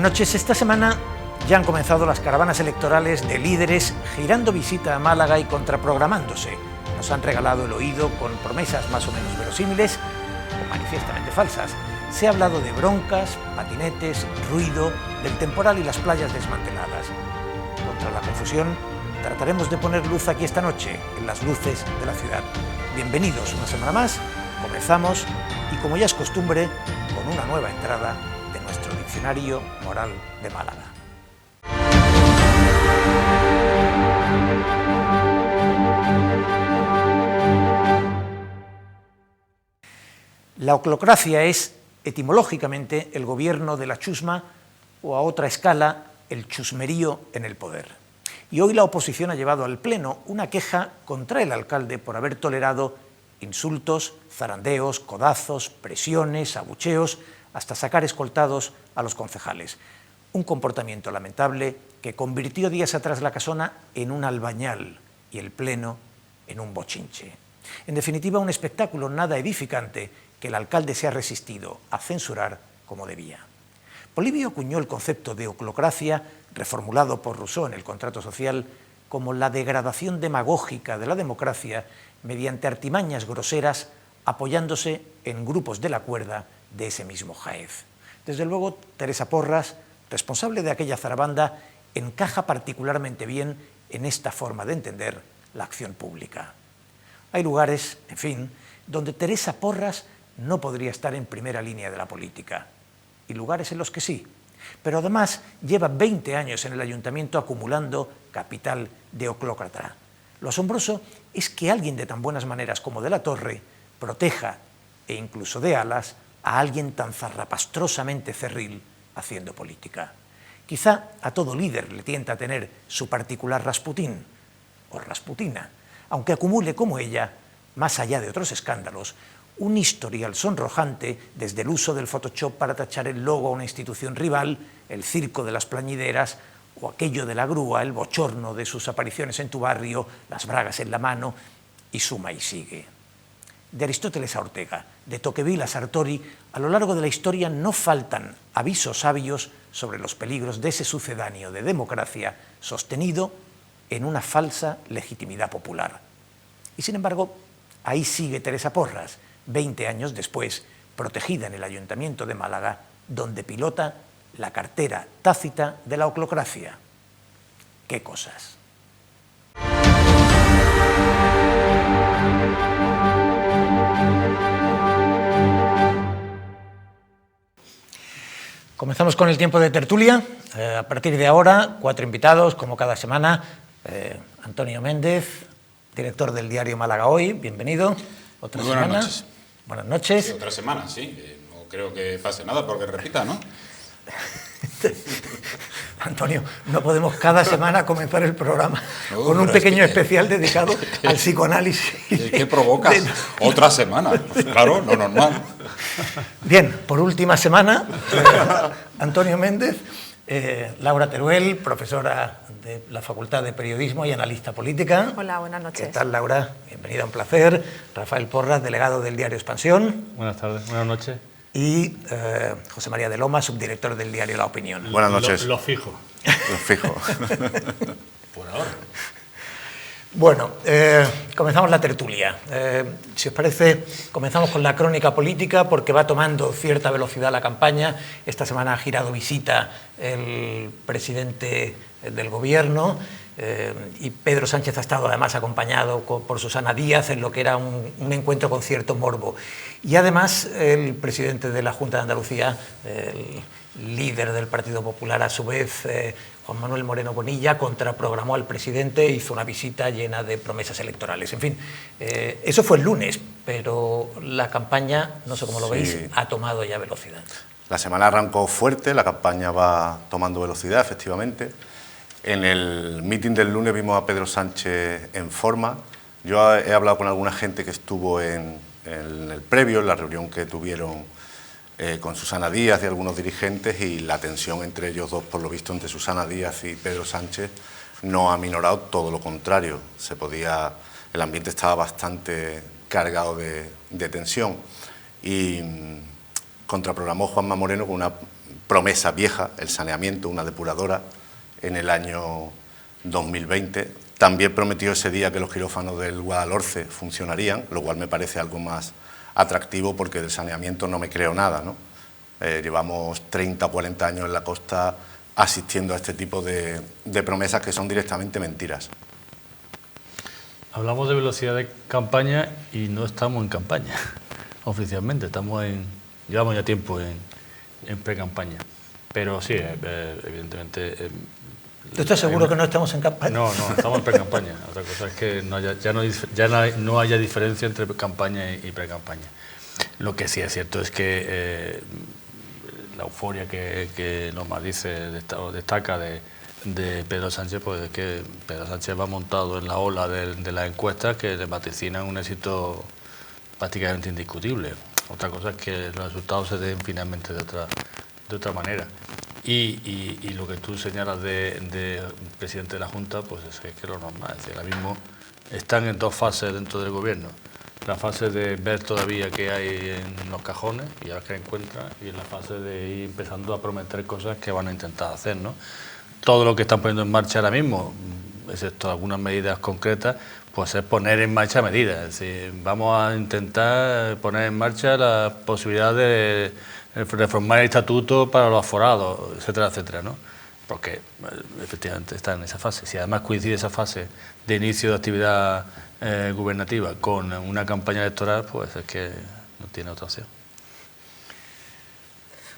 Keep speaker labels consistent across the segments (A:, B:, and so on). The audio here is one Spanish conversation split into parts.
A: noches. Esta semana ya han comenzado las caravanas electorales de líderes girando visita a Málaga y contraprogramándose. Nos han regalado el oído con promesas más o menos verosímiles o manifiestamente falsas. Se ha hablado de broncas, patinetes, ruido, del temporal y las playas desmanteladas. Contra la confusión, trataremos de poner luz aquí esta noche, en las luces de la ciudad. Bienvenidos una semana más, comenzamos y como ya es costumbre, con una nueva entrada de nuestro Diccionario Moral de Málaga. La oclocracia es, etimológicamente, el gobierno de la chusma o, a otra escala, el chusmerío en el poder. Y hoy la oposición ha llevado al Pleno una queja contra el alcalde por haber tolerado insultos, zarandeos, codazos, presiones, abucheos, hasta sacar escoltados a los concejales. Un comportamiento lamentable que convirtió días atrás la Casona en un albañal y el Pleno en un bochinche. En definitiva, un espectáculo nada edificante que el alcalde se ha resistido a censurar como debía. Polibio acuñó el concepto de oclocracia, reformulado por Rousseau en el Contrato Social, como la degradación demagógica de la democracia mediante artimañas groseras apoyándose en grupos de la cuerda de ese mismo jaez. Desde luego, Teresa Porras, responsable de aquella zarabanda, encaja particularmente bien en esta forma de entender la acción pública. Hay lugares, en fin, donde Teresa Porras no podría estar en primera línea de la política, y lugares en los que sí. Pero además lleva 20 años en el ayuntamiento acumulando capital de oclócrata. Lo asombroso es que alguien de tan buenas maneras como de la Torre proteja, e incluso dé alas, a alguien tan zarrapastrosamente cerril haciendo política. Quizá a todo líder le tienta a tener su particular Rasputín, o Rasputina, aunque acumule como ella, más allá de otros escándalos, un historial sonrojante desde el uso del Photoshop para tachar el logo a una institución rival, el circo de las plañideras o aquello de la grúa, el bochorno de sus apariciones en tu barrio, las bragas en la mano, y suma y sigue. De Aristóteles a Ortega, de Tocqueville a Sartori, a lo largo de la historia no faltan avisos sabios sobre los peligros de ese sucedáneo de democracia sostenido en una falsa legitimidad popular. Y sin embargo, ahí sigue Teresa Porras, 20 años después, protegida en el Ayuntamiento de Málaga, donde pilota la cartera tácita de la oclocracia. ¡Qué cosas! Comenzamos con el tiempo de tertulia. A partir de ahora, 4 invitados, como cada semana. Antonio Méndez, director del diario Málaga Hoy, bienvenido. Otra
B: Muy buenas
A: semana.
B: Noches.
A: Buenas noches.
B: Sí, otra semana, sí. No creo que pase nada porque repita, ¿no?
A: Antonio, no podemos cada semana comenzar el programa con un pequeño especial dedicado al psicoanálisis.
B: ¿Qué provocas? Otra semana. Pues claro, lo normal.
A: Bien, por última semana, Antonio Méndez, Laura Teruel, profesora de la Facultad de Periodismo y analista política.
C: Hola, buenas noches.
A: ¿Qué tal, Laura? Bienvenida, un placer. Rafael Porras, delegado del diario Expansión.
D: Buenas tardes, buenas noches.
A: Y José María de Loma, subdirector del diario La Opinión.
E: Buenas noches.
D: Lo fijo.
E: Lo fijo.
D: Por ahora.
A: Bueno, comenzamos la tertulia. Si os parece, comenzamos con la crónica política porque va tomando cierta velocidad la campaña. Esta semana ha girado visita el presidente del Gobierno y Pedro Sánchez ha estado además acompañado por Susana Díaz en lo que era un encuentro con cierto morbo. Y además el presidente de la Junta de Andalucía, el líder del Partido Popular a su vez, Juan Manuel Moreno Bonilla, contraprogramó al presidente e hizo una visita llena de promesas electorales. En fin, eso fue el lunes, pero la campaña, no sé cómo lo veis, ha tomado ya velocidad.
E: La semana arrancó fuerte, la campaña va tomando velocidad, efectivamente. En el mitin del lunes vimos a Pedro Sánchez en forma. Yo he hablado con alguna gente que estuvo en el previo, en la reunión que tuvieron con Susana Díaz y algunos dirigentes, y la tensión entre ellos dos, por lo visto, entre Susana Díaz y Pedro Sánchez, no ha minorado, todo lo contrario. El ambiente estaba bastante cargado de tensión. Y contraprogramó Juanma Moreno con una promesa vieja, el saneamiento, una depuradora, en el año 2020. También prometió ese día que los quirófanos del Guadalhorce funcionarían, lo cual me parece algo más atractivo porque del saneamiento no me creo nada, ¿no? Llevamos 30 o 40 años en la costa asistiendo a este tipo de promesas que son directamente mentiras.
D: Hablamos de velocidad de campaña y no estamos en campaña, oficialmente. Llevamos ya tiempo en pre-campaña. Pero sí, evidentemente...
A: ¿Tú estás seguro que no estamos en campaña?
D: No, estamos en pre-campaña. Otra cosa es que no haya diferencia entre campaña y pre-campaña. Lo que sí es cierto es que la euforia que Norma dice o destaca de Pedro Sánchez, pues es que Pedro Sánchez va montado en la ola de las encuestas que le vaticinan un éxito prácticamente indiscutible. Otra cosa es que los resultados se den finalmente de otra manera. Y lo que tú señalas de presidente de la Junta, pues es que es lo normal. Es decir, ahora mismo están en dos fases dentro del gobierno. La fase de ver todavía qué hay en los cajones y a ver qué encuentran, y en la fase de ir empezando a prometer cosas que van a intentar hacer, ¿no? Todo lo que están poniendo en marcha ahora mismo, excepto algunas medidas concretas, pues es poner en marcha medidas. Es decir, vamos a intentar poner en marcha la posibilidad de reformar el estatuto para los aforados, etcétera, etcétera, ¿no? Porque efectivamente está en esa fase. Si además coincide esa fase de inicio de actividad gubernativa con una campaña electoral, pues es que no tiene otra opción.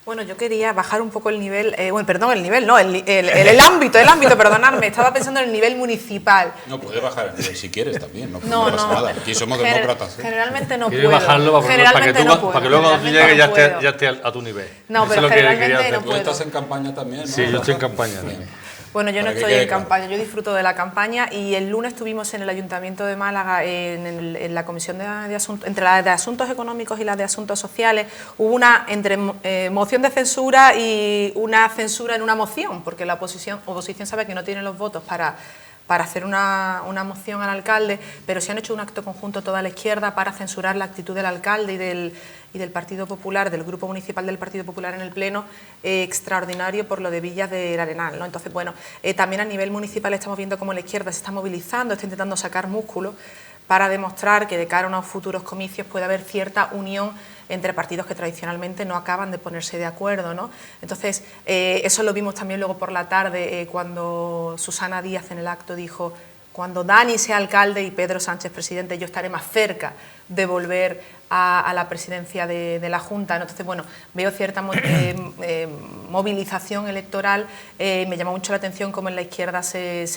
C: Bueno, yo quería bajar un poco el nivel, el ámbito, perdonadme, estaba pensando en el nivel municipal.
B: No, puede bajar el nivel si quieres también, no
C: No,
B: pasa nada. Aquí somos demócratas.
C: Generalmente no
D: Quiere
C: puedo.
D: bajarlo para que luego cuando llegue ya esté a tu nivel.
C: No,
D: eso
C: pero
D: es lo que
C: generalmente
D: quería hacer.
C: no
B: Tú
C: puedo.
B: estás en campaña también, ¿no?
D: Sí, yo estoy en campaña también.
C: Bueno, yo no
B: Para que
C: estoy
B: quede
C: en
B: claro.
C: campaña, yo disfruto de la campaña y el lunes estuvimos en el Ayuntamiento de Málaga en la Comisión de Asuntos, entre la de Asuntos Económicos y la de Asuntos Sociales, hubo una entre moción de censura y una censura en una moción, porque la oposición sabe que no tiene los votos para hacer una moción al alcalde, pero se han hecho un acto conjunto toda la izquierda para censurar la actitud del alcalde y del Partido Popular, del Grupo Municipal del Partido Popular en el Pleno, extraordinario por lo de Villas del Arenal, ¿no? Entonces, bueno, también a nivel municipal estamos viendo cómo la izquierda se está movilizando, está intentando sacar músculo para demostrar que de cara a unos futuros comicios puede haber cierta unión entre partidos que tradicionalmente no acaban de ponerse de acuerdo, ¿no? Entonces, eso lo vimos también luego por la tarde, cuando Susana Díaz en el acto dijo: cuando Dani sea alcalde y Pedro Sánchez presidente, yo estaré más cerca de volver a la presidencia de la Junta, ¿no? Entonces, bueno, veo cierta movilización electoral. Me llama mucho la atención cómo en la izquierda se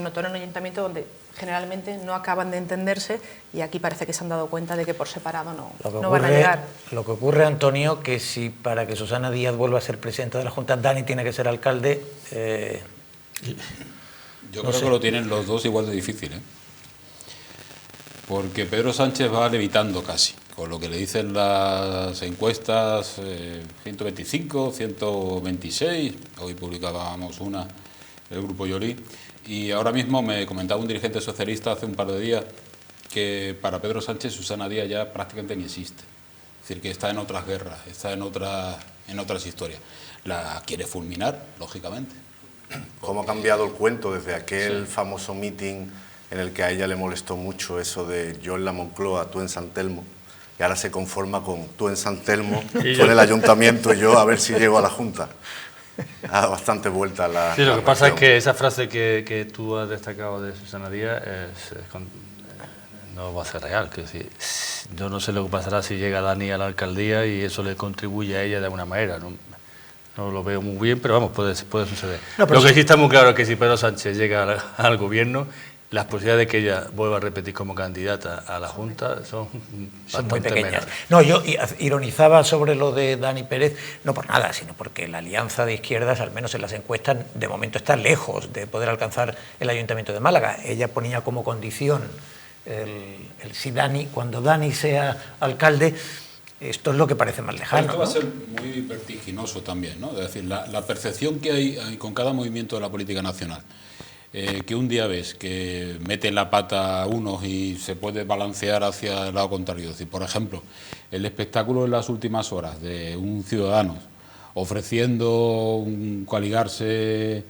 C: notó en un ayuntamiento donde generalmente no acaban de entenderse, y aquí parece que se han dado cuenta de que por separado no van a llegar.
A: Lo que ocurre, Antonio, que si para que Susana Díaz vuelva a ser presidenta de la Junta, Dani tiene que ser alcalde...
B: Yo creo que lo tienen los dos igual de difícil, ¿eh? Porque Pedro Sánchez va levitando casi, con lo que le dicen las encuestas, 125, 126, hoy publicábamos una, el Grupo Yolí, y ahora mismo me comentaba un dirigente socialista hace un par de días que para Pedro Sánchez Susana Díaz ya prácticamente ni existe. Es decir, que está en otras guerras, está en otras historias. La quiere fulminar, lógicamente.
E: ¿Cómo ha cambiado el cuento desde aquel famoso meeting en el que a ella le molestó mucho eso de yo en la Moncloa, tú en San Telmo? Y ahora se conforma con tú en San Telmo, tú en el ayuntamiento y yo a ver si llego a la Junta. Ha dado bastante vuelta la...
D: Sí, lo que pasa es que esa frase que tú has destacado de Susana Díaz no va a ser real. Que decir, yo no sé lo que pasará si llega Dani a la alcaldía y eso le contribuye a ella de alguna manera, no lo veo muy bien, pero vamos, puede suceder.
A: No, pero
D: lo que sí está muy claro es que si Pedro Sánchez llega al gobierno, las posibilidades de que ella vuelva a repetir como candidata a la Junta son
A: muy
D: bastante
A: pequeñas.
D: menores.
A: No, yo ironizaba sobre lo de Dani Pérez, no por nada, sino porque la alianza de izquierdas, al menos en las encuestas, de momento está lejos de poder alcanzar el Ayuntamiento de Málaga. Ella ponía como condición cuando Dani sea alcalde. Esto es lo que parece más lejano.
B: Esto va a ser muy vertiginoso también, ¿no? Es decir, la percepción que hay con cada movimiento de la política nacional, que un día ves que meten la pata a unos y se puede balancear hacia el lado contrario. Es decir, por ejemplo, el espectáculo en las últimas horas de un Ciudadanos ofreciendo coaligarse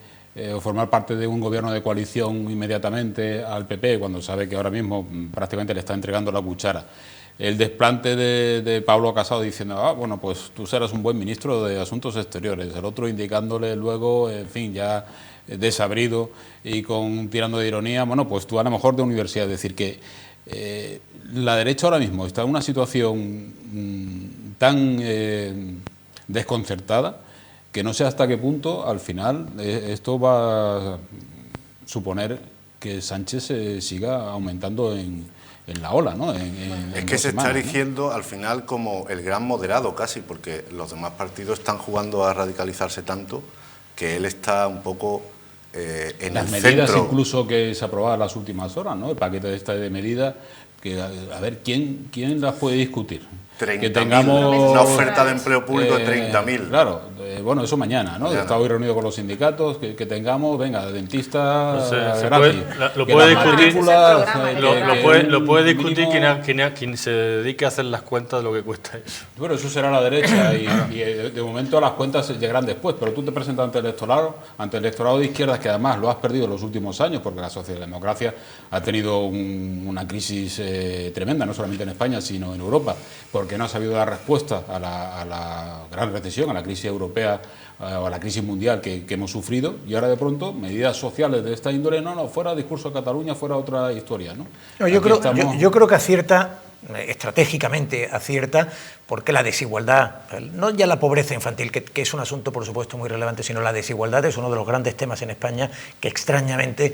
B: o formar parte de un gobierno de coalición inmediatamente al PP, cuando sabe que ahora mismo prácticamente le está entregando la cuchara. El desplante de Pablo Casado diciendo, bueno, pues tú serás un buen ministro de Asuntos Exteriores, el otro indicándole luego, en fin, ya desabrido y tirando de ironía, bueno, pues tú a lo mejor de universidad. Es decir, que la derecha ahora mismo está en una situación tan desconcertada que no sé hasta qué punto al final esto va a suponer que Sánchez siga aumentando en la ola, ¿no?
E: Es que se está erigiendo, ¿no?, al final como el gran moderado casi, porque los demás partidos están jugando a radicalizarse tanto que él está un poco en
B: las
E: el
B: medidas
E: centro.
B: Incluso que se aprobaban las últimas horas, ¿no? El paquete de medidas, que a ver, ¿quién las puede discutir?
E: 30.000,
B: que tengamos
E: una oferta de empleo público de 30.000.
B: Claro, bueno, eso mañana, ¿no? Está hoy reunido con los sindicatos, que tengamos, venga, dentistas gratis.
D: Lo puede discutir, lo puede
B: mínimo,
D: discutir quien se dedique a hacer las cuentas de lo que cuesta eso.
B: Bueno, eso será la derecha y de momento las cuentas llegarán después, pero tú te presentas ante el electorado de izquierdas, que además lo has perdido en los últimos años, porque la socialdemocracia ha tenido una crisis tremenda, no solamente en España, sino en Europa, porque no ha sabido dar respuesta a la gran recesión, a la crisis europea o a la crisis mundial que hemos sufrido, y ahora de pronto medidas sociales de esta índole, no, fuera discurso de Cataluña, fuera otra historia, ¿no?
A: Yo creo que acierta, estratégicamente acierta, porque la desigualdad, no ya la pobreza infantil, que es un asunto por supuesto muy relevante, sino la desigualdad es uno de los grandes temas en España que extrañamente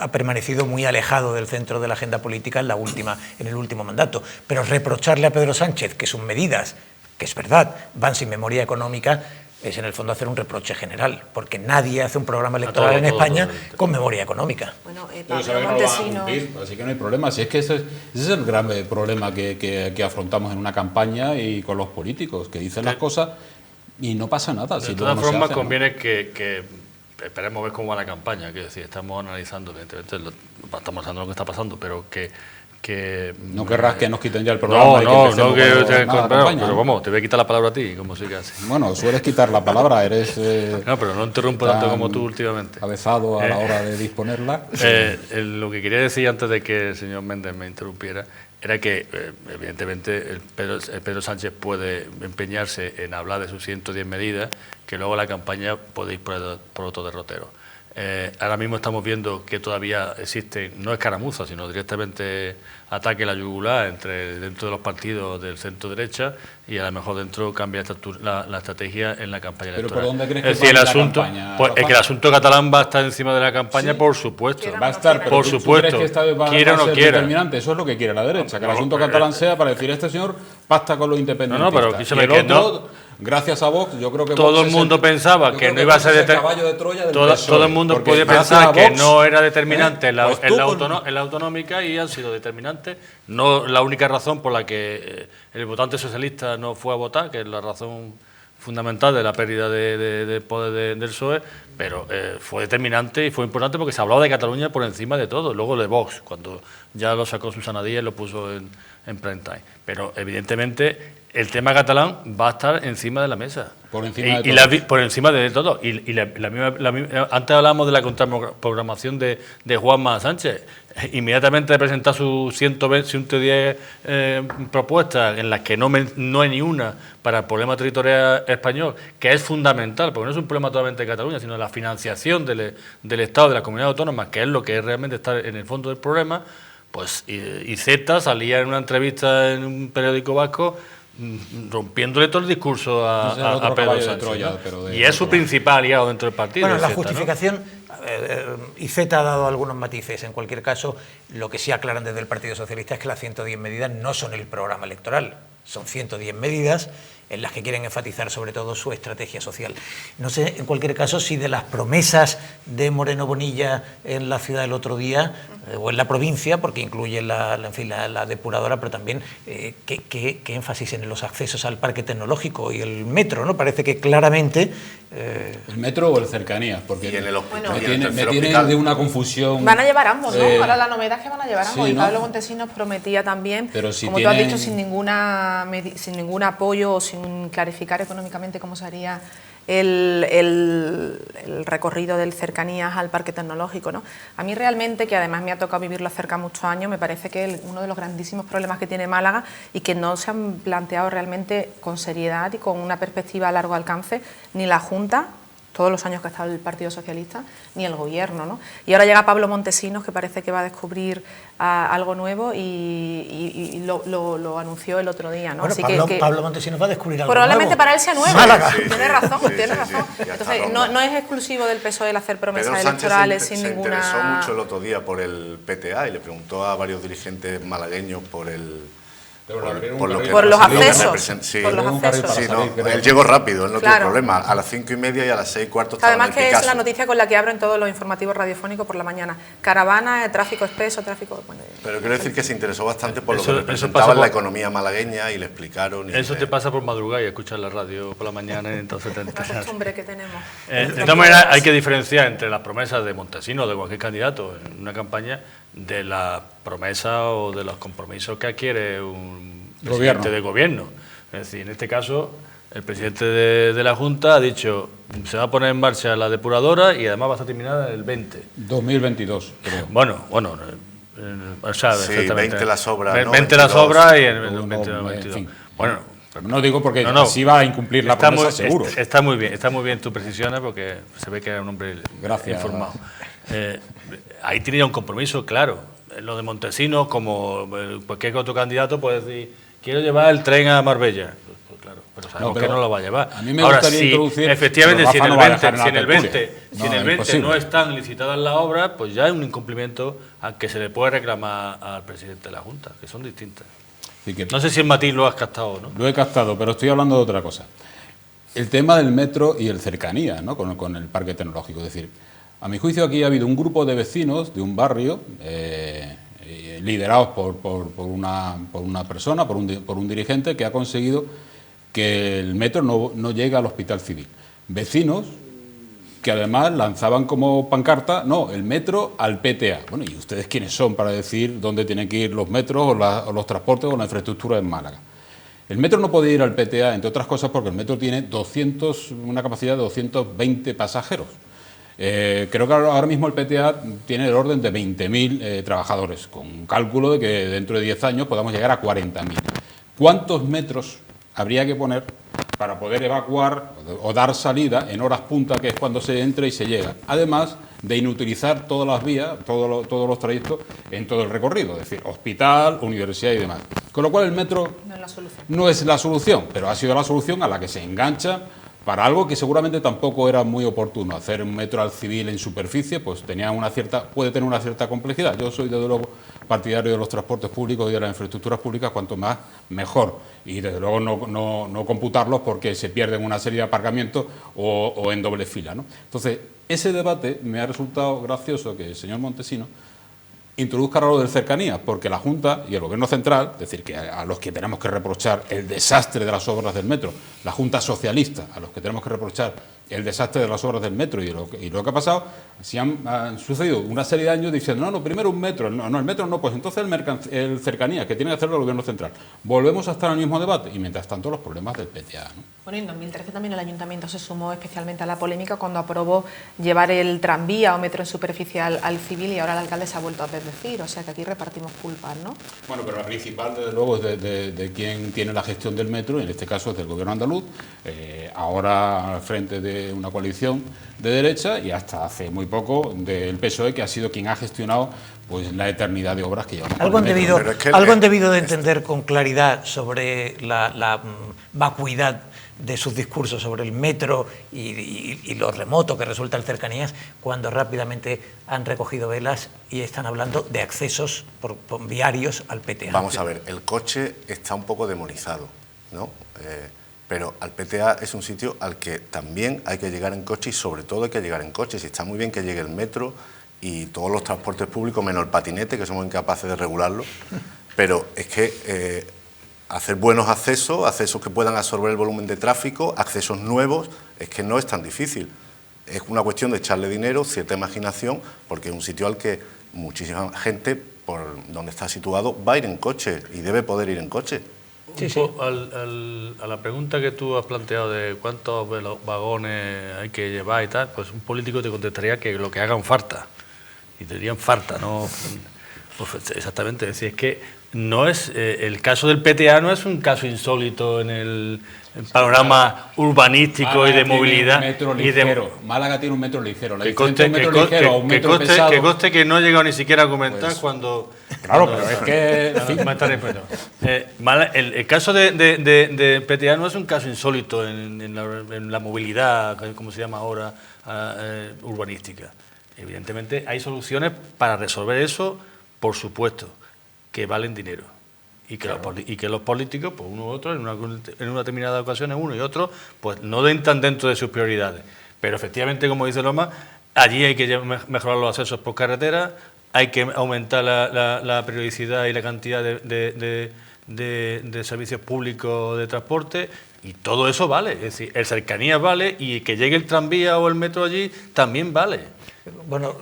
A: ha permanecido muy alejado del centro de la agenda política en el último mandato. Pero reprocharle a Pedro Sánchez que sus medidas, que es verdad, van sin memoria económica, es en el fondo hacer un reproche general, porque nadie hace un programa electoral en España con memoria económica.
C: Bueno,
B: Pero sabe que no lo van a cumplir, así que no hay problema. Si es que ese es el gran problema que afrontamos en una campaña y con los políticos, que dicen las cosas y no pasa nada.
D: De todas formas, conviene que esperemos ver cómo va la campaña, que decir, estamos analizando, evidentemente, estamos analizando lo que está pasando, pero que
B: no querrás que nos quiten ya el programa.
D: Pero vamos, te voy a quitar la palabra a ti, como sigue así.
B: Bueno, sueles quitar la palabra, eres
D: no, pero no interrumpo tanto como tú últimamente.
B: Avezado a la hora de disponerla.
D: Lo que quería decir antes de que el señor Méndez me interrumpiera era que evidentemente Pedro Sánchez puede empeñarse en hablar de sus 110 medidas, que luego la campaña puede ir por otro derrotero. Ahora mismo estamos viendo que todavía existe, no escaramuzas, sino directamente ataque a la yugular dentro de los partidos del centro derecha, y a lo mejor dentro cambia la estrategia en la campaña electoral.
B: ¿Pero por dónde crees
D: es decir, el asunto catalán va a estar encima de la campaña, sí, por supuesto.
B: Va a estar,
D: por supuesto,
B: quiera o no quiera. Determinante. Eso es lo que quiere la derecha, que el asunto catalán sea para decir, este señor pacta con los independentistas.
D: Pero
B: y el otro, gracias a Vox, yo creo que
D: todo el mundo pensaba que no iba a ser determinante. Todo el mundo podía pensar que no era determinante en la autonómica, y han sido determinantes. No la única razón por la que el votante socialista no fue a votar, que es la razón fundamental de la pérdida de poder del PSOE, pero fue determinante y fue importante porque se hablaba de Cataluña por encima de todo. Luego de Vox, cuando ya lo sacó Susana Díaz y lo puso en prime time. Pero evidentemente el tema catalán va a estar encima de la mesa.
B: Por encima de todo.
D: Por encima de todo. Y antes hablábamos de la contraprogramación de Juanma Sánchez. Inmediatamente de presentar sus 110 propuestas, en las que no hay ni una para el problema territorial español, que es fundamental, porque no es un problema totalmente de Cataluña, sino la financiación del Estado, de las comunidades autónomas, que es lo que realmente está en el fondo del problema. Pues Iceta salía en una entrevista en un periódico vasco rompiéndole todo el discurso a Pedro Sánchez, y es su principal aliado dentro del partido.
A: Bueno, la justificación, Iceta ha dado algunos matices. En cualquier caso, lo que sí aclaran desde el Partido Socialista es que las 110 medidas no son el programa electoral, son 110 medidas en las que quieren enfatizar sobre todo su estrategia social. No sé, en cualquier caso, si de las promesas de Moreno Bonilla en la ciudad el otro día, o en la provincia, porque incluye la depuradora, pero también qué énfasis en los accesos al parque tecnológico y el metro, ¿no? Parece que claramente
B: ¿El metro o el cercanías? Porque
E: Y en el hospital.
B: me
E: y en el
B: tiene
E: tercer hospital.
B: de una confusión.
C: Van a llevar ambos, ¿no? Ahora la novedad es que van a llevar ambos.
B: sí,
C: Y
B: ¿no?
C: Pablo Montesinos prometía también,
B: Pero si
C: como tú has
B: tienen-
C: dicho, sin ningún apoyo o sin clarificar económicamente cómo se haría el recorrido del cercanías al parque tecnológico, ¿no? A mí realmente, que además me ha tocado vivirlo cerca muchos años, me parece que uno de los grandísimos problemas que tiene Málaga y que no se han planteado realmente con seriedad y con una perspectiva a largo alcance ni la Junta, todos los años que ha estado el Partido Socialista, ni el Gobierno, ¿no? Y ahora llega Pablo Montesinos, que parece que va a descubrir algo nuevo y lo anunció el otro día, ¿no?
A: Bueno,
C: Así
A: Pablo Montesinos va a descubrir algo
C: probablemente
A: nuevo.
C: para él sea nuevo.
A: Málaga.
C: Tiene razón,
E: Sí,
C: tiene
E: sí,
C: razón.
E: sí, ya está
C: Entonces, no es exclusivo del PSOE el hacer promesas
E: Pedro Sánchez
C: electorales
E: se
C: sin ninguna...
E: interesó mucho el otro día por el PTA y le preguntó a varios dirigentes malagueños por el...
B: Pero le abrieron
E: por
B: un
E: lo
B: carril
E: que
C: Por los
B: para salir,
C: accesos.
E: Sí,
C: Por los
B: un carril
C: accesos.
B: para
E: Sí,
B: salir,
E: no,
B: creo.
E: él llegó rápido, él no tiene
C: Claro.
E: problema. A las 5:30 y a las 6:15
C: Que
E: estaba en
C: además
E: el
C: que es
E: Picasso.
C: la noticia con la que abren todos los informativos radiofónicos por la mañana. Caravana, tráfico espeso, tráfico... Bueno,
E: Pero quiero decir que se interesó bastante por lo
D: Eso-
E: que
D: eso
E: representaba
D: pasa
E: la
D: por-
E: economía malagueña y le explicaron. Y
D: Eso
E: le-
D: te pasa por madrugar y escuchar la radio por la mañana y entonces te
C: una
D: enteras.
C: costumbre que tenemos.
D: De todas maneras, hay que diferenciar entre las promesas de Montesinos o de cualquier candidato en una campaña de la promesa o de los compromisos que adquiere un presidente
B: Gobierno.
D: de gobierno. Es decir, en este caso, el presidente de la Junta ha dicho se va a poner en marcha la depuradora y además va a estar terminada el 20.
B: 2022, creo.
D: Bueno, o sea,
E: Sí,
D: exactamente.
E: 20 las obras, ¿no?
D: 20 las
E: 22.
D: obras y en el
B: No,
D: 20
B: en
D: 22.
B: fin.
D: Bueno,
B: No digo porque
D: No, no.
B: así va a incumplir la
D: Está
B: promesa, seguro.
D: Está muy bien tus precisiones porque se ve que era un hombre
B: Gracias.
D: informado. Ahí tenía un compromiso, claro. Lo de Montesinos, como cualquier otro candidato, puede decir, quiero llevar el tren a Marbella. Pues claro, pero sabemos
B: pero
D: que no lo va a llevar.
B: a mí me
D: Ahora,
B: gustaría
D: si
B: introducir,
D: efectivamente,
B: pero
D: si en
B: Rafa
D: el
B: no va a
D: 20,
B: dejar en la
D: si en el
B: tertulia.
D: 20, si en el
B: No,
D: 20
B: imposible.
D: no están licitadas las obras, pues ya es un incumplimiento al que se le puede reclamar al presidente de la Junta, que son distintas.
B: Así que
D: No sé si el matiz lo has captado o no.
B: lo he captado, pero estoy hablando de otra cosa. El tema del metro y el cercanía, ¿no? con el parque tecnológico. Es decir, a mi juicio aquí ha habido un grupo de vecinos de un barrio, liderados por una persona, por un dirigente, que ha conseguido que el metro no llegue al hospital civil. Vecinos que además lanzaban como pancarta, no, el metro al PTA. Bueno, ¿y ustedes quiénes son para decir dónde tienen que ir los metros o los transportes o la infraestructura en Málaga? El metro no puede ir al PTA, entre otras cosas, porque el metro tiene una capacidad de 220 pasajeros. Creo que ahora mismo el PTA tiene el orden de 20.000 trabajadores, con un cálculo de que dentro de 10 años podamos llegar a 40.000. ¿Cuántos metros habría que poner para poder evacuar o dar salida en horas punta, que es cuando se entra y se llega? Además de inutilizar todas las vías, todos los trayectos en todo el recorrido, es decir, hospital, universidad y demás. Con lo cual el metro
C: No es la solución.
B: no es la solución, pero ha sido la solución a la que se engancha para algo que seguramente tampoco era muy oportuno. Hacer un metro al civil en superficie pues puede tener una cierta complejidad. Yo soy desde luego partidario de los transportes públicos y de las infraestructuras públicas, cuanto más mejor, y desde luego no computarlos porque se pierden una serie de aparcamientos o en doble fila, ¿no? Entonces, ese debate me ha resultado gracioso que el señor Montesinos introduzca ahora lo del cercanías, porque la Junta y el Gobierno central, es decir, que a los que tenemos que reprochar el desastre de las obras del metro, la Junta socialista, a los que tenemos que reprochar el desastre de las obras del metro y lo que ha pasado, si han sucedido una serie de años diciendo, no, primero un metro, no, el metro no, pues entonces el cercanías, que tiene que hacerlo el Gobierno central. Volvemos a estar en el mismo debate y mientras tanto los problemas del PTA, ¿no?
C: Bueno, en 2013 también el Ayuntamiento se sumó especialmente a la polémica cuando aprobó llevar el tranvía o metro en superficie al civil, y ahora el alcalde se ha vuelto a desdecir, o sea que aquí repartimos culpas, ¿no?
B: Bueno, pero la principal, desde luego, es de quien tiene la gestión del metro, y en este caso es del Gobierno andaluz, ahora al frente de una coalición de derecha, y hasta hace muy poco del PSOE, que ha sido quien ha gestionado pues la eternidad de obras que llevamos.
A: Algo han
B: con el metro.
A: debido,
E: Pero es que
A: algo han debido de entender con claridad sobre la vacuidad de sus discursos sobre el metro y lo remoto que resulta el cercanías, cuando rápidamente han recogido velas y están hablando de accesos por viarios al PTA.
E: Vamos a ver, el coche está un poco demonizado, ¿no? Pero al PTA es un sitio al que también hay que llegar en coche, y sobre todo hay que llegar en coche. Si está muy bien que llegue el metro y todos los transportes públicos, menos el patinete, que somos incapaces de regularlo, pero es que hacer buenos accesos, accesos que puedan absorber el volumen de tráfico, accesos nuevos, es que no es tan difícil. Es una cuestión de echarle dinero, cierta imaginación, porque es un sitio al que muchísima gente, por donde está situado, va a ir en coche y debe poder ir en coche.
A: Sí, sí.
D: A la pregunta que tú has planteado de cuántos vagones hay que llevar y tal, pues un político te contestaría que lo que hagan falta. Y te dirían falta, ¿no? Pues exactamente, es decir, es que no es el caso del PTA no es un caso insólito en el panorama urbanístico y de movilidad.
B: Málaga tiene un metro ligero. La
D: que
B: diferencia de un metro ligero a un metro pesado.
D: Que conste que no he llegado ni siquiera a comentar
B: pues,
D: cuando...
B: Claro, pero es que...
D: el caso de PTA no es un caso insólito en la movilidad, como se llama ahora, urbanística. Evidentemente hay soluciones para resolver eso, por supuesto, que valen dinero. Y que los políticos, pues uno u otro, en una determinada ocasión, uno y otro, pues no entran dentro de sus prioridades. Pero efectivamente, como dice Loma, allí hay que mejorar los accesos por carretera, hay que aumentar la periodicidad y la cantidad de servicios públicos de transporte, y todo eso vale. Es decir, el cercanías vale, y que llegue el tranvía o el metro allí también vale.
A: Bueno,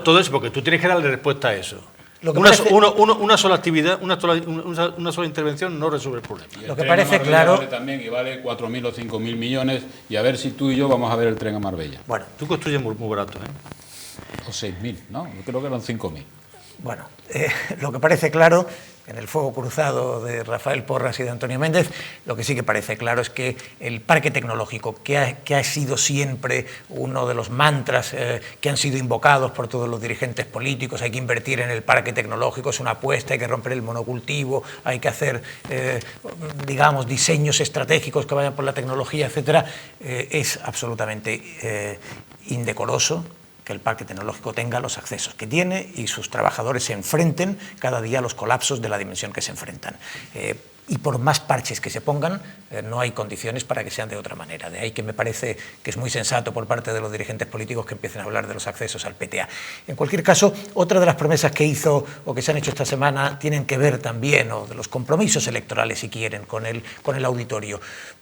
D: todo eso, porque tú tienes que darle respuesta a eso. Una sola actividad, una sola intervención no resuelve el problema.
A: Lo que parece claro...
B: Vale también, y vale 4.000 o 5.000 millones, y a ver si tú y yo vamos a ver el tren a Marbella.
A: Bueno,
D: tú construyes muy barato, ¿eh?
B: O 6.000, ¿no? Yo creo que eran 5.000.
A: Bueno, lo que parece claro, en el fuego cruzado de Rafael Porras y de Antonio Méndez, lo que sí que parece claro es que el parque tecnológico, que ha sido siempre uno de los mantras que han sido invocados por todos los dirigentes políticos, hay que invertir en el parque tecnológico, es una apuesta, hay que romper el monocultivo, hay que hacer, digamos, diseños estratégicos que vayan por la tecnología, etcétera, es absolutamente indecoroso que el parque tecnológico tenga los accesos que tiene y sus trabajadores se enfrenten cada día a los colapsos de la dimensión que se enfrentan. Y por más parches que se pongan, no hay condiciones para que sean de otra manera. De ahí que me parece que es muy sensato por parte de los dirigentes políticos que empiecen a hablar de los accesos al PTA. En cualquier caso, otra de las promesas que hizo o que se han hecho esta semana tienen que ver también, o de los compromisos electorales, si quieren, con el auditorio.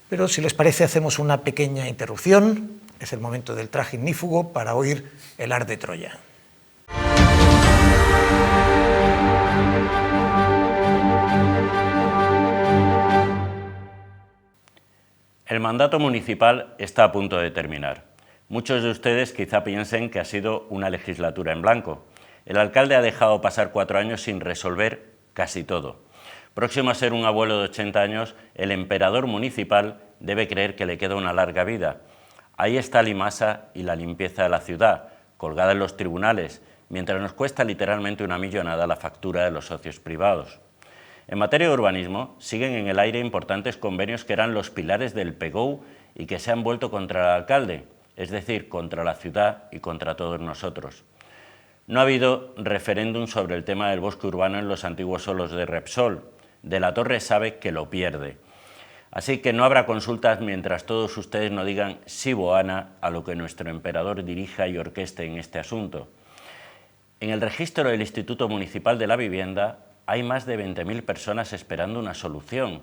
A: Pero si les parece, hacemos una pequeña interrupción. Es el momento del traje ignífugo para oír el Ars de Troya.
F: El mandato municipal está a punto de terminar. Muchos de ustedes quizá piensen que ha sido una legislatura en blanco. El alcalde ha dejado pasar 4 años sin resolver casi todo. Próximo a ser un abuelo de 80 años, el emperador municipal debe creer que le queda una larga vida. Ahí está Limasa y la limpieza de la ciudad, colgada en los tribunales, mientras nos cuesta literalmente una millonada la factura de los socios privados. En materia de urbanismo, siguen en el aire importantes convenios que eran los pilares del PGOU y que se han vuelto contra el alcalde, es decir, contra la ciudad y contra todos nosotros. No ha habido referéndum sobre el tema del bosque urbano en los antiguos solos de Repsol. De la Torre sabe que lo pierde. Así que no habrá consultas mientras todos ustedes no digan sí boana a lo que nuestro emperador dirija y orqueste en este asunto. En el registro del Instituto Municipal de la Vivienda hay más de 20.000 personas esperando una solución,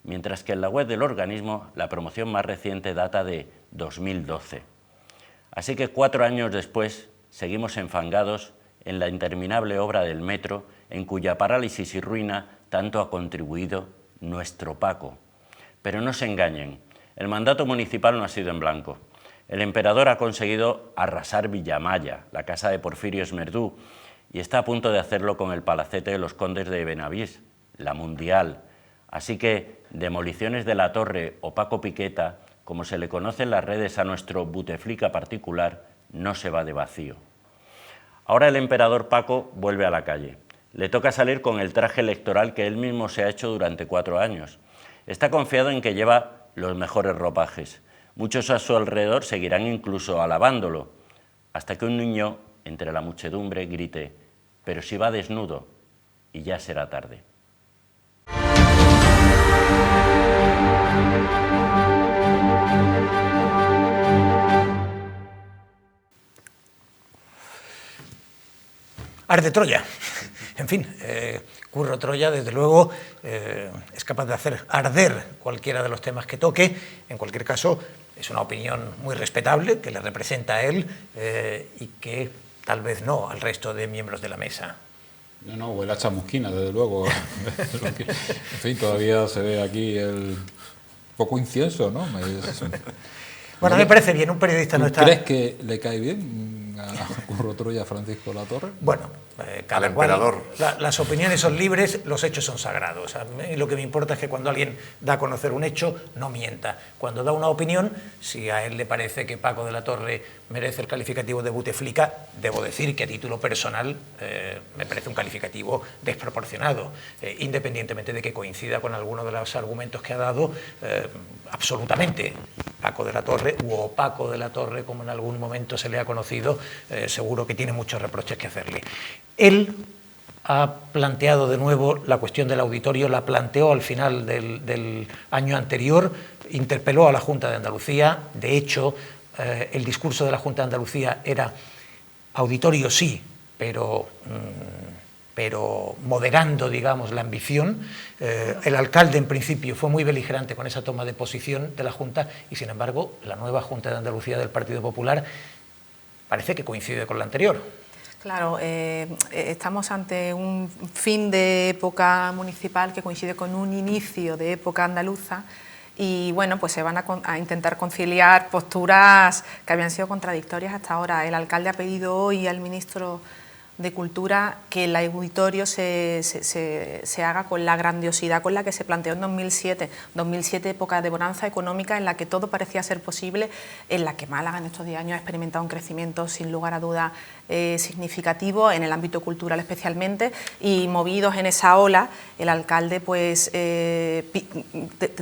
F: mientras que en la web del organismo la promoción más reciente data de 2012. Así que 4 años después seguimos enfangados en la interminable obra del metro, en cuya parálisis y ruina tanto ha contribuido nuestro Paco. Pero no se engañen, el mandato municipal no ha sido en blanco. El emperador ha conseguido arrasar Villamaya, la casa de Porfirio Esmerdú, y está a punto de hacerlo con el palacete de los condes de Benavís, la Mundial. Así que demoliciones de la Torre o Paco Piqueta, como se le conoce en las redes a nuestro Buteflika particular, no se va de vacío. Ahora el emperador Paco vuelve a la calle. Le toca salir con el traje electoral que él mismo se ha hecho durante 4 años. Está confiado en que lleva los mejores ropajes. Muchos a su alrededor seguirán incluso alabándolo, hasta que un niño entre la muchedumbre grite: «Pero si va desnudo», y ya será tarde.
A: Ars de Troya. En fin, Curro Troya, desde luego, es capaz de hacer arder cualquiera de los temas que toque. En cualquier caso, es una opinión muy respetable, que le representa a él y que tal vez no al resto de miembros de la mesa.
B: No, huele a chamusquina, desde luego. En fin, todavía se ve aquí el poco incienso, ¿no?
A: Bueno, me parece bien, un periodista no está...
B: ¿Crees que le cae bien a Curro Troya a Francisco Latorre?
A: Bueno, cada
E: Al
A: cual,
E: emperador.
A: las opiniones son libres, los hechos son sagrados. A mí lo que me importa es que cuando alguien da a conocer un hecho, no mienta. Cuando da una opinión, si a él le parece que Paco de la Torre merece el calificativo de Buteflika, debo decir que a título personal me parece un calificativo desproporcionado, independientemente de que coincida con alguno de los argumentos que ha dado, absolutamente. Paco de la Torre, u Opaco de la Torre, como en algún momento se le ha conocido, seguro que tiene muchos reproches que hacerle. Él ha planteado de nuevo la cuestión del auditorio, la planteó al final del año anterior, interpeló a la Junta de Andalucía. De hecho, el discurso de la Junta de Andalucía era auditorio sí, pero moderando, digamos, la ambición. El alcalde, en principio, fue muy beligerante con esa toma de posición de la Junta y, sin embargo, la nueva Junta de Andalucía del Partido Popular parece que coincide con la anterior.
C: Claro, estamos ante un fin de época municipal que coincide con un inicio de época andaluza y bueno, pues se van a intentar conciliar posturas que habían sido contradictorias hasta ahora. El alcalde ha pedido hoy al ministro de Cultura que el auditorio se haga con la grandiosidad con la que se planteó en 2007. 2007, época de bonanza económica en la que todo parecía ser posible, en la que Málaga en estos 10 años ha experimentado un crecimiento sin lugar a duda significativo en el ámbito cultural especialmente, y movidos en esa ola el alcalde pues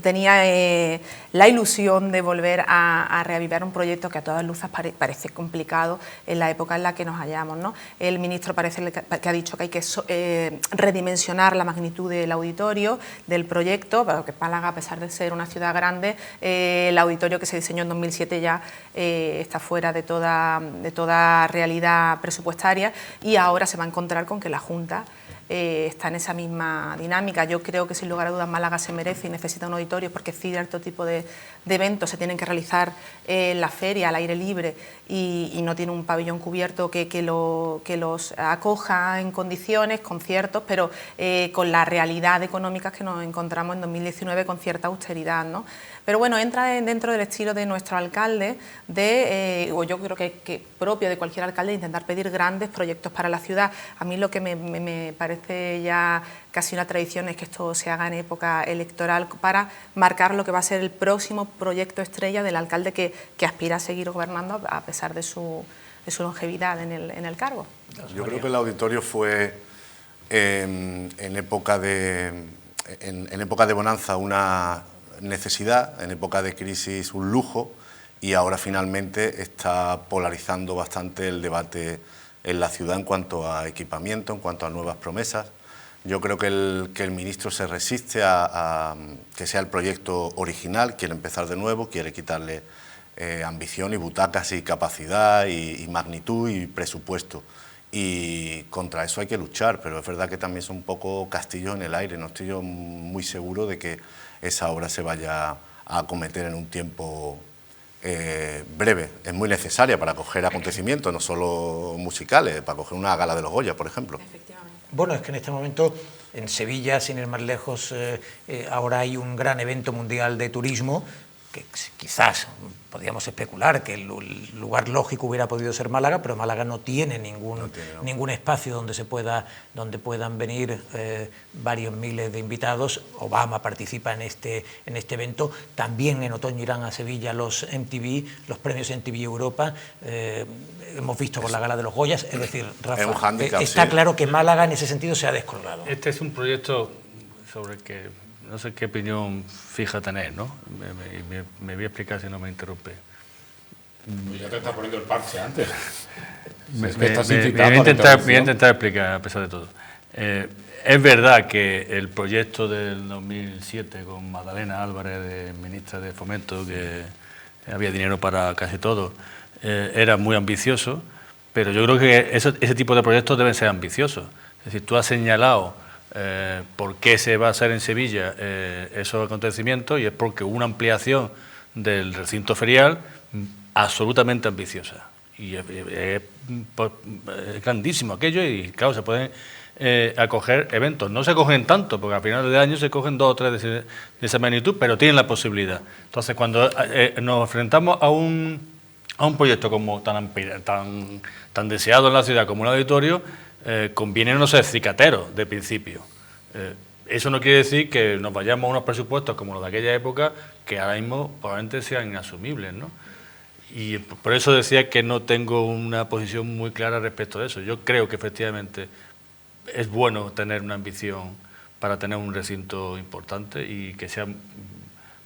C: tenía la ilusión de volver a reavivar un proyecto que a todas luces parece complicado en la época en la que nos hallamos, ¿no? El ministro parece que ha dicho que hay que redimensionar la magnitud del auditorio, del proyecto, pero que Málaga, a pesar de ser una ciudad grande, el auditorio que se diseñó en 2007 ya está fuera de toda realidad presupuestaria, y ahora se va a encontrar con que la Junta está en esa misma dinámica. Yo creo que sin lugar a dudas Málaga se merece y necesita un auditorio, porque cierto tipo de eventos se tienen que realizar en la feria, al aire libre, y no tiene un pabellón cubierto que los acoja en condiciones, conciertos, pero con la realidad económica que nos encontramos en 2019 con cierta austeridad, ¿no? Pero bueno, entra dentro del estilo de nuestro alcalde, o yo creo que propio de cualquier alcalde, intentar pedir grandes proyectos para la ciudad. A mí lo que me parece ya casi una tradición es que esto se haga en época electoral para marcar lo que va a ser el próximo proyecto estrella del alcalde que aspira a seguir gobernando a pesar de su longevidad en el cargo.
E: Yo creo que el auditorio fue en época de bonanza una necesidad, en época de crisis un lujo, y ahora finalmente está polarizando bastante el debate en la ciudad en cuanto a equipamiento, en cuanto a nuevas promesas. Yo creo que el ministro se resiste a que sea el proyecto original, quiere empezar de nuevo, quiere quitarle ambición y butacas y capacidad y magnitud y presupuesto. Y contra eso hay que luchar, pero es verdad que también son un poco castillos en el aire. No estoy yo muy seguro de que esa obra se vaya a acometer en un tiempo breve. Es muy necesaria para acoger acontecimientos, no solo musicales, para acoger una gala de los Goya, por ejemplo.
C: Efectivamente.
A: Bueno, es que en este momento en Sevilla, sin ir más lejos, ahora hay un gran evento mundial de turismo que quizás podríamos especular que el lugar lógico hubiera podido ser Málaga, pero Málaga no tiene ningún espacio donde puedan venir varios miles de invitados. Obama participa en este evento. También en otoño irán a Sevilla los MTV, los premios MTV Europa. Hemos visto con la gala de los Goyas. Es decir, Rafa, está claro que Málaga en ese sentido se ha descolgado.
D: Este es un proyecto sobre el que no sé qué opinión fija tener, ¿no? Me voy a explicar si no me interrumpe.
B: Ya te está poniendo el parche antes.
D: Voy a intentar explicar a pesar de todo. Es verdad que el proyecto del 2007 con Magdalena Álvarez, de ministra de Fomento, que había dinero para casi todo, era muy ambicioso, pero yo creo que ese tipo de proyectos deben ser ambiciosos. Es decir, tú has señalado por qué se va a hacer en Sevilla esos acontecimientos, y es porque hubo una ampliación del recinto ferial absolutamente ambiciosa. Y es grandísimo aquello, y claro, se pueden acoger eventos. No se cogen tanto, porque a finales de año se cogen 2 o 3 de esa magnitud, pero tienen la posibilidad. Entonces, cuando nos enfrentamos a un proyecto como tan deseado en la ciudad como un auditorio, conviene no ser cicateros de principio. Eso no quiere decir que nos vayamos a unos presupuestos como los de aquella época, que ahora mismo probablemente sean inasumibles, ¿no? Y por eso decía que no tengo una posición muy clara respecto a eso. Yo creo que efectivamente es bueno tener una ambición para tener un recinto importante y que sea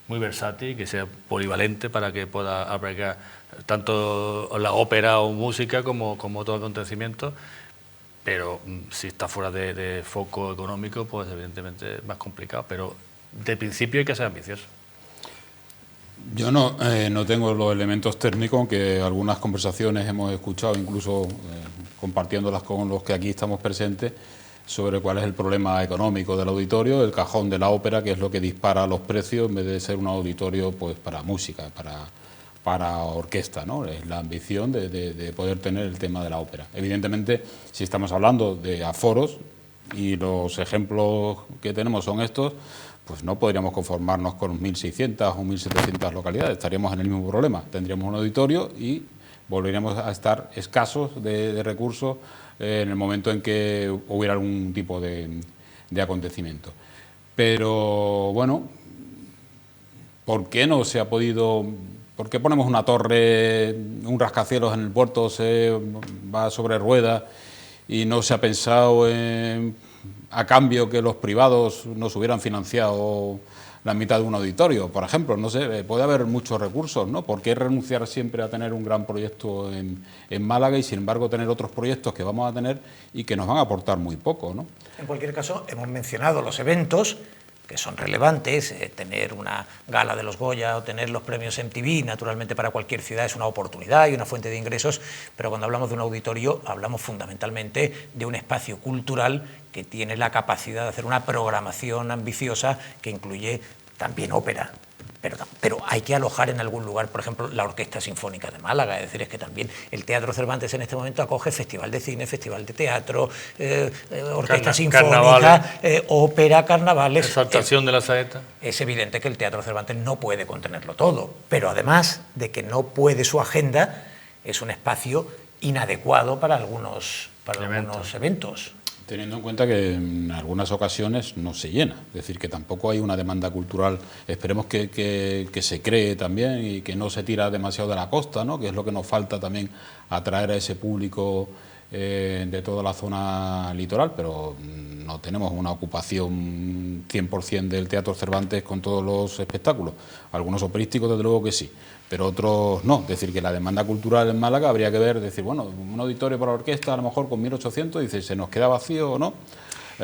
D: muy versátil, que sea polivalente para que pueda albergar tanto la ópera o música como otros acontecimientos, pero si está fuera de foco económico, pues evidentemente es más complicado, pero de principio hay que ser ambicioso.
B: Yo no tengo los elementos técnicos, aunque algunas conversaciones hemos escuchado, incluso compartiéndolas con los que aquí estamos presentes, sobre cuál es el problema económico del auditorio, el cajón de la ópera, que es lo que dispara los precios en vez de ser un auditorio pues para música, para orquesta, ¿no? Es la ambición de poder tener el tema de la ópera. Evidentemente, si estamos hablando de aforos y los ejemplos que tenemos son estos, pues no podríamos conformarnos con 1.600 o 1.700 localidades, estaríamos en el mismo problema. Tendríamos un auditorio y volveríamos a estar escasos de recursos en el momento en que hubiera algún tipo de acontecimiento. Pero, bueno, ¿por qué no se ha podido...? ¿Por qué ponemos una torre, un rascacielos en el puerto, se va sobre ruedas y no se ha pensado a cambio que los privados nos hubieran financiado la mitad de un auditorio, por ejemplo? No sé, puede haber muchos recursos, ¿no? ¿Por qué renunciar siempre a tener un gran proyecto en Málaga y sin embargo tener otros proyectos que vamos a tener y que nos van a aportar muy poco, ¿no?
A: En cualquier caso, hemos mencionado los eventos que son relevantes, tener una gala de los Goya o tener los premios MTV, naturalmente para cualquier ciudad es una oportunidad y una fuente de ingresos, pero cuando hablamos de un auditorio hablamos fundamentalmente de un espacio cultural que tiene la capacidad de hacer una programación ambiciosa que incluye también ópera. Pero hay que alojar en algún lugar, por ejemplo, la Orquesta Sinfónica de Málaga. Es decir, es que también el Teatro Cervantes en este momento acoge festival de cine, festival de teatro, orquesta sinfónica, ópera, carnavales.
D: Exaltación de la saeta.
A: Es evidente que el Teatro Cervantes no puede contenerlo todo, pero además de que no puede su agenda, es un espacio inadecuado para algunos eventos.
B: Teniendo en cuenta que en algunas ocasiones no se llena, es decir, que tampoco hay una demanda cultural. Esperemos que se cree también y que no se tira demasiado de la costa, ¿no? Que es lo que nos falta también, atraer a ese público de toda la zona litoral, pero no tenemos una ocupación 100% del Teatro Cervantes con todos los espectáculos. Algunos operísticos desde luego que sí, pero otros no. Es decir, que la demanda cultural en Málaga habría que ver, decir, bueno, un auditorio para orquesta a lo mejor con 1.800, dice, ¿se nos queda vacío o no?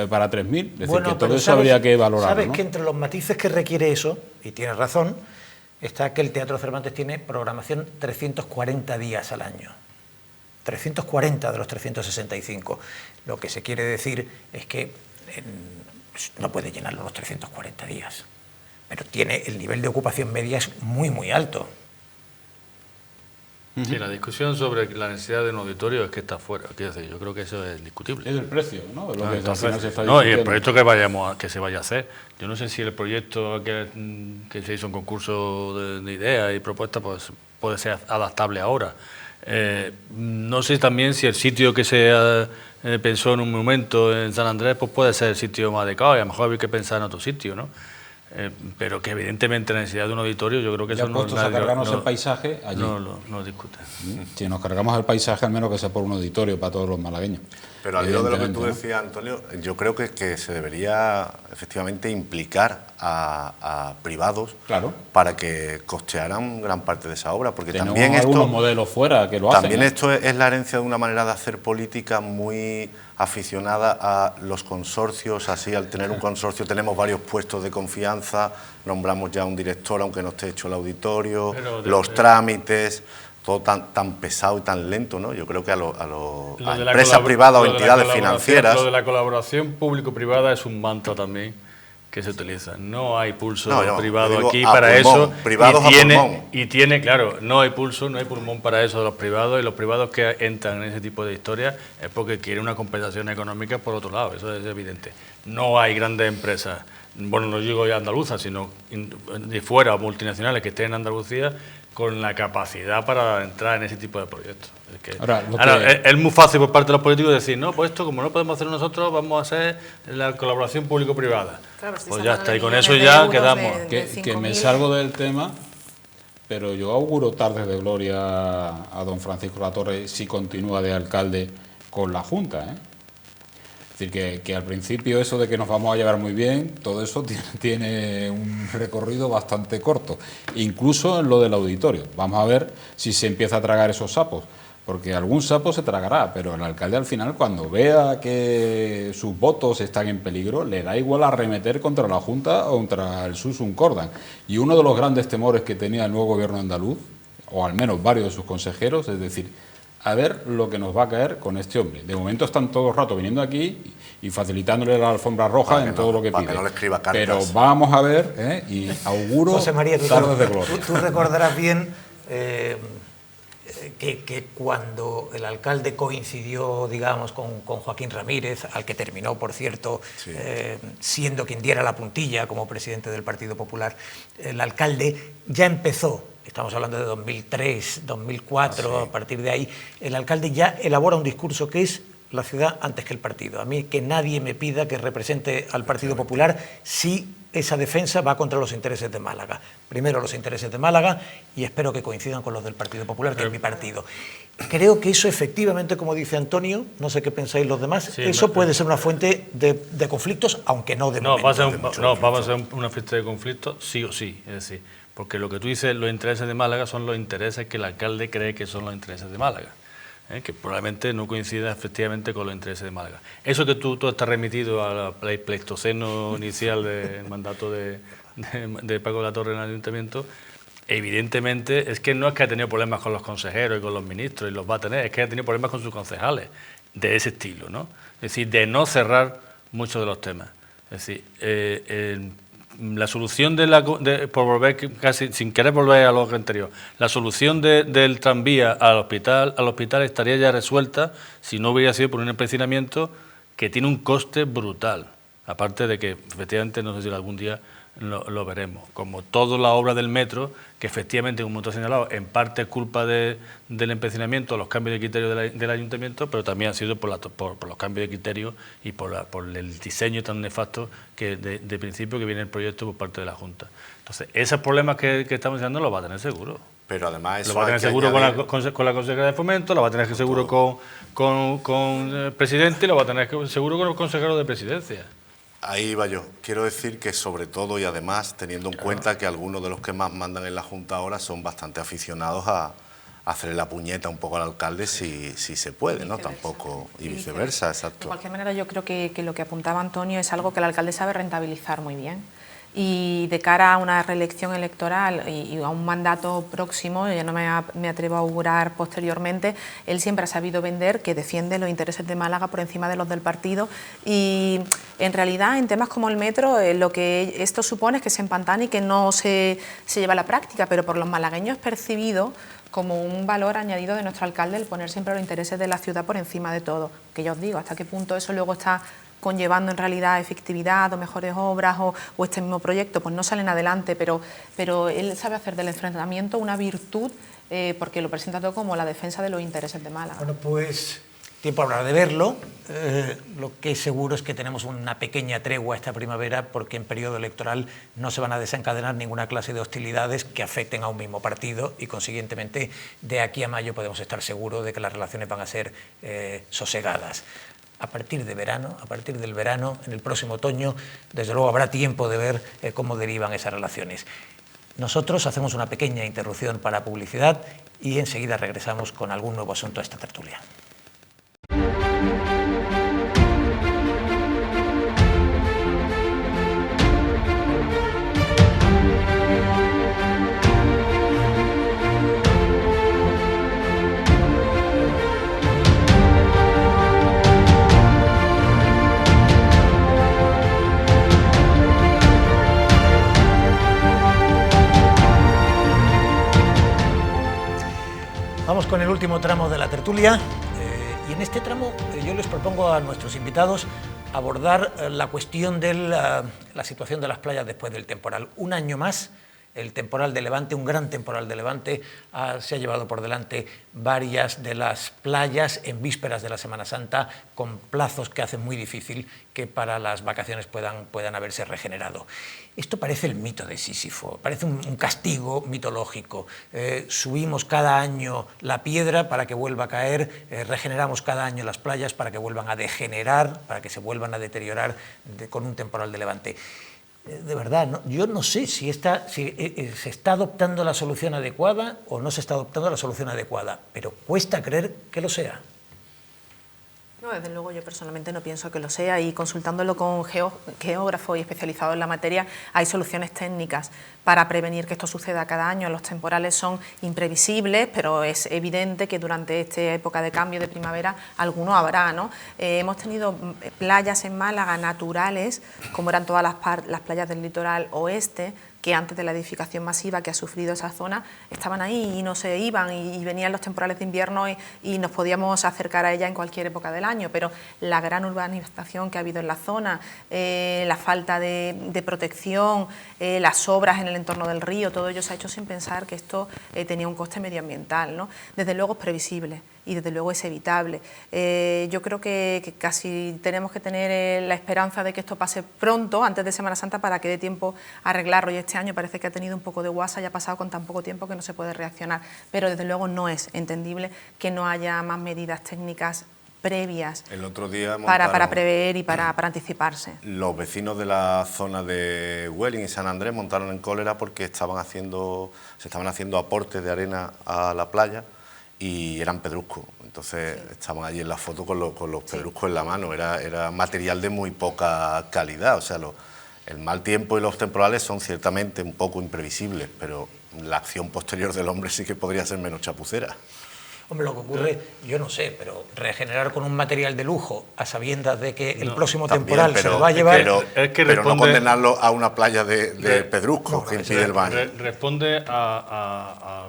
B: Para 3.000, es decir, que todo eso habría que valorarlo,
A: Sabes,
B: ¿no?
A: que entre los matices que requiere eso, y tienes razón, está que el Teatro Cervantes tiene programación 340 días al año. 340 de los 365. Lo que se quiere decir es que no puede llenarlo los 340 días, pero el nivel de ocupación media es muy, muy alto.
D: Sí, la discusión sobre la necesidad de un auditorio es que está fuera. Quiero decir, yo creo que eso es discutible.
B: Es el precio, ¿no? De lo que
D: Entonces,
B: al final se está
D: no, y el
B: discutiendo.
D: proyecto que se vaya a hacer. Yo no sé si el proyecto que se hizo en concurso de ideas y propuestas pues puede ser adaptable ahora. No sé también si el sitio que se pensó en un momento en San Andrés pues puede ser el sitio más adecuado y a lo mejor hay que pensar en otro sitio, ¿no? Pero que evidentemente la necesidad de un auditorio, yo creo que
B: Ya
D: eso
B: puestos a cargarnos el paisaje, allí.
D: No discute.
B: Si nos cargamos el paisaje, al menos que sea por un auditorio para todos los malagueños.
E: Pero al hilo de lo que tú
B: Evidentemente, ¿no?
E: decías, Antonio, yo creo que se debería efectivamente implicar a privados,
B: Claro.
E: para que costearan gran parte de esa obra, porque
B: Tenemos
E: también
B: algunos
E: esto,
B: modelos fuera que lo
E: también
B: hacen.
E: esto es la herencia de una manera de hacer política muy aficionada a los consorcios. Así, al tener un consorcio tenemos varios puestos de confianza, nombramos ya un director aunque no esté hecho el auditorio, los trámites. todo tan pesado y tan lento, ¿no? Yo creo que a
D: la
E: empresas privadas o entidades financieras...
D: Lo de la colaboración público-privada es un mantra también que se utiliza. No hay pulso privado aquí para eso.
E: Privados
D: y tiene, claro, no hay pulmón para eso de los privados, y los privados que entran en ese tipo de historias es porque quieren una compensación económica por otro lado, eso es evidente. No hay grandes empresas, bueno, no digo ya andaluzas, sino de fuera, multinacionales que estén en Andalucía, con la capacidad para entrar en ese tipo de proyectos. Es muy fácil por parte de los políticos decir, no, pues esto como no podemos hacer nosotros, vamos a hacer la colaboración público-privada.
C: Claro,
D: pues ya está, y con eso ya quedamos.
B: Que me salgo del tema, pero yo auguro tardes de gloria a don Francisco Latorre si continúa de alcalde con la Junta, ¿eh? Es decir, que al principio eso de que nos vamos a llevar muy bien, todo eso tiene un recorrido bastante corto, incluso en lo del auditorio. Vamos a ver si se empieza a tragar esos sapos, porque algún sapo se tragará, pero el alcalde al final, cuando vea que sus votos están en peligro, le da igual arremeter contra la Junta o contra el Susun Cordan. Y uno de los grandes temores que tenía el nuevo gobierno andaluz, o al menos varios de sus consejeros, es decir, a ver lo que nos va a caer con este hombre. De momento están todo el rato viniendo aquí y facilitándole la alfombra roja en todo lo que pide.
E: Que no le escriba cartas.
B: Pero vamos a ver, y auguro
A: José María,
B: tardes de gloria.
A: Tú recordarás bien que cuando el alcalde coincidió, digamos, con Joaquín Ramírez, al que terminó, por cierto, sí, siendo quien diera la puntilla como presidente del Partido Popular, el alcalde ya empezó. Estamos hablando de 2003, 2004, a partir de ahí, el alcalde ya elabora un discurso que es la ciudad antes que el partido. A mí que nadie me pida que represente al Partido Popular si esa defensa va contra los intereses de Málaga. Primero los intereses de Málaga y espero que coincidan con los del Partido Popular, que es mi partido. Creo que eso efectivamente, como dice Antonio, no sé qué pensáis los demás, sí, eso puede ser una fuente de conflictos, aunque no de momento.
D: Vamos a ser una fuente de conflictos sí o sí, es decir, porque lo que tú dices, los intereses de Málaga son los intereses que el alcalde cree que son los intereses de Málaga, que probablemente no coincida efectivamente con los intereses de Málaga. Eso que tú estás remitido al pleistoceno inicial del mandato de Paco Latorre en el Ayuntamiento, evidentemente es que no es que ha tenido problemas con los consejeros y con los ministros, y los va a tener, es que ha tenido problemas con sus concejales de ese estilo, ¿no? Es decir, de no cerrar muchos de los temas. Es decir, la solución por volver casi sin querer volver a lo anterior, la solución del tranvía al hospital estaría ya resuelta si no hubiera sido por un empecinamiento que tiene un coste brutal, aparte de que efectivamente no sé si algún día lo veremos, como toda la obra del metro, que efectivamente, como tú has señalado, en parte es culpa del empecinamiento, los cambios de criterio del ayuntamiento, pero también ha sido por los cambios de criterio y por el diseño tan nefasto que de principio que viene el proyecto por parte de la Junta. Entonces, esos problemas que estamos diciendo los va a tener seguro.
E: Pero además eso
D: lo va a tener seguro con la consejera de Fomento, lo va a tener seguro con el presidente y lo va a tener seguro con los consejeros de presidencia.
E: Ahí iba yo. Quiero decir que sobre todo y además teniendo en cuenta que algunos de los que más mandan en la Junta ahora son bastante aficionados a hacerle la puñeta un poco al alcalde si se puede, ¿no? Tampoco, y viceversa, exacto.
C: De cualquier manera yo creo que lo que apuntaba Antonio es algo que el alcalde sabe rentabilizar muy bien. Y de cara a una reelección electoral y a un mandato próximo, ya no me atrevo a augurar posteriormente, él siempre ha sabido vender que defiende los intereses de Málaga por encima de los del partido, y en realidad en temas como el metro lo que esto supone es que se empantane y que no se lleva a la práctica, pero por los malagueños es percibido como un valor añadido de nuestro alcalde el poner siempre los intereses de la ciudad por encima de todo. Que yo os digo, hasta qué punto eso luego está conllevando en realidad efectividad o mejores obras o este mismo proyecto, pues no salen adelante, pero él sabe hacer del enfrentamiento una virtud porque lo presenta todo como la defensa de los intereses de Málaga.
A: Bueno, pues tiempo habrá de verlo. Lo que es seguro es que tenemos una pequeña tregua esta primavera porque en periodo electoral no se van a desencadenar ninguna clase de hostilidades que afecten a un mismo partido y consiguientemente de aquí a mayo podemos estar seguros de que las relaciones van a ser sosegadas. A partir del verano, en el próximo otoño, desde luego habrá tiempo de ver cómo derivan esas relaciones. Nosotros hacemos una pequeña interrupción para publicidad y enseguida regresamos con algún nuevo asunto a esta tertulia. Vamos con el último tramo de la tertulia y en este tramo yo les propongo a nuestros invitados abordar la cuestión de la situación de las playas después del temporal. Un año más, el temporal de Levante, un gran temporal de Levante, se ha llevado por delante varias de las playas en vísperas de la Semana Santa, con plazos que hacen muy difícil que para las vacaciones puedan haberse regenerado. Esto parece el mito de Sísifo, parece un castigo mitológico. Subimos cada año la piedra para que vuelva a caer, regeneramos cada año las playas para que vuelvan a degenerar, para que se vuelvan a deteriorar con un temporal de Levante. De verdad, yo no sé si se está adoptando la solución adecuada o no se está adoptando la solución adecuada, pero cuesta creer que lo sea.
C: No, desde luego yo personalmente no pienso que lo sea, y consultándolo con geógrafos y especializados en la materia, hay soluciones técnicas para prevenir que esto suceda cada año. Los temporales son imprevisibles, pero es evidente que durante esta época de cambio de primavera alguno habrá, ¿no? Hemos tenido playas en Málaga naturales, como eran todas las playas del litoral oeste, que antes de la edificación masiva que ha sufrido esa zona estaban ahí y no se iban, y venían los temporales de invierno y nos podíamos acercar a ella en cualquier época del año, pero la gran urbanización que ha habido en la zona, la falta de protección, las obras en el entorno del río, todo ello se ha hecho sin pensar que esto tenía un coste medioambiental, ¿no? Desde luego es previsible y desde luego es evitable. Yo creo que casi tenemos que tener la esperanza de que esto pase pronto, antes de Semana Santa, para que dé tiempo a arreglarlo, y este año parece que ha tenido un poco de guasa y ha pasado con tan poco tiempo que no se puede reaccionar, pero desde luego no es entendible que no haya más medidas técnicas previas
E: el otro día
C: para prever y para anticiparse.
E: Los vecinos de la zona de Huelin y San Andrés montaron en cólera porque se estaban haciendo aportes de arena a la playa y eran pedruscos. Entonces estaban allí en la foto con los pedruscos en la mano. Era material de muy poca calidad. O sea, el mal tiempo y los temporales son ciertamente un poco imprevisibles, pero la acción posterior del hombre sí que podría ser menos chapucera.
A: Hombre, lo que ocurre, yo no sé, pero regenerar con un material de lujo a sabiendas de que el próximo temporal se lo va a llevar...
E: Pero no condenarlo a una playa de pedruscos que impide el baño.
D: Responde a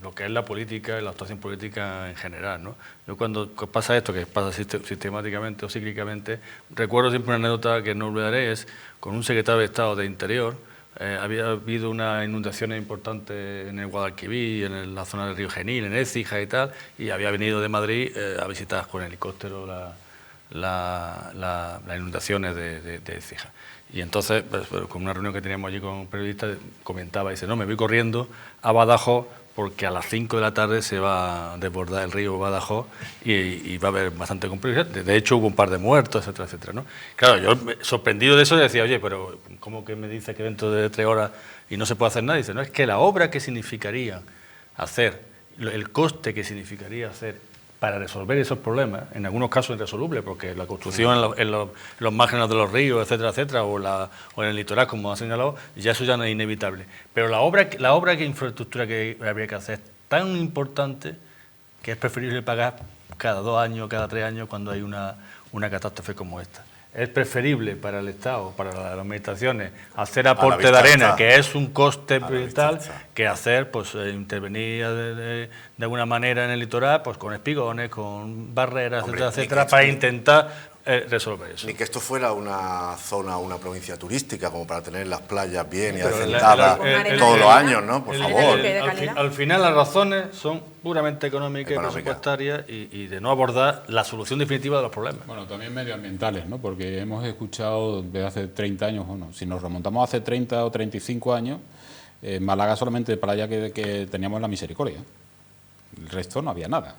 D: lo que es la política y la actuación política en general, ¿no? Yo cuando pasa esto, que pasa sistemáticamente o cíclicamente, recuerdo siempre una anécdota que no olvidaré, es con un secretario de Estado de Interior. Había habido unas inundaciones importantes en el Guadalquivir, en la zona del río Genil, en Écija y tal, y había venido de Madrid a visitar con helicóptero las inundaciones de Écija. Y entonces, pues, con una reunión que teníamos allí con periodistas, comentaba, dice, no, me voy corriendo a Badajoz porque a las 5 de la tarde se va a desbordar el río Badajoz y va a haber bastante complejidad. De hecho, hubo un par de muertos, etcétera, etcétera, ¿no? Claro, yo sorprendido de eso decía, oye, pero ¿cómo que me dice que dentro de 3 horas y no se puede hacer nada? Dice, no, es que la obra que significaría hacer, el coste que significaría hacer para resolver esos problemas, en algunos casos irresolubles, porque la construcción en los márgenes de los ríos, etcétera, etcétera, o en el litoral, como ha señalado, ya eso ya no es inevitable. Pero la obra que infraestructura que habría que hacer es tan importante que es preferible pagar cada 2 años, cada 3 años, cuando hay una catástrofe como esta. Es preferible para el Estado, para las administraciones, hacer aporte de arena, que es un coste brutal, que hacer, pues, intervenir de alguna manera en el litoral, pues con espigones, con barreras, etcétera, etcétera, para intentar resolver eso.
E: Ni que esto fuera una zona, una provincia turística, como para tener las playas bien y adecentadas todos los años, ¿no? Por favor.
D: Al final las razones son puramente económicas y presupuestarias y de no abordar la solución definitiva de los problemas.
B: Bueno, también medioambientales, ¿no? Porque hemos escuchado desde hace 30 años, bueno, si nos remontamos hace 30 o 35 años, Málaga solamente playa que teníamos la Misericordia. El resto no había nada.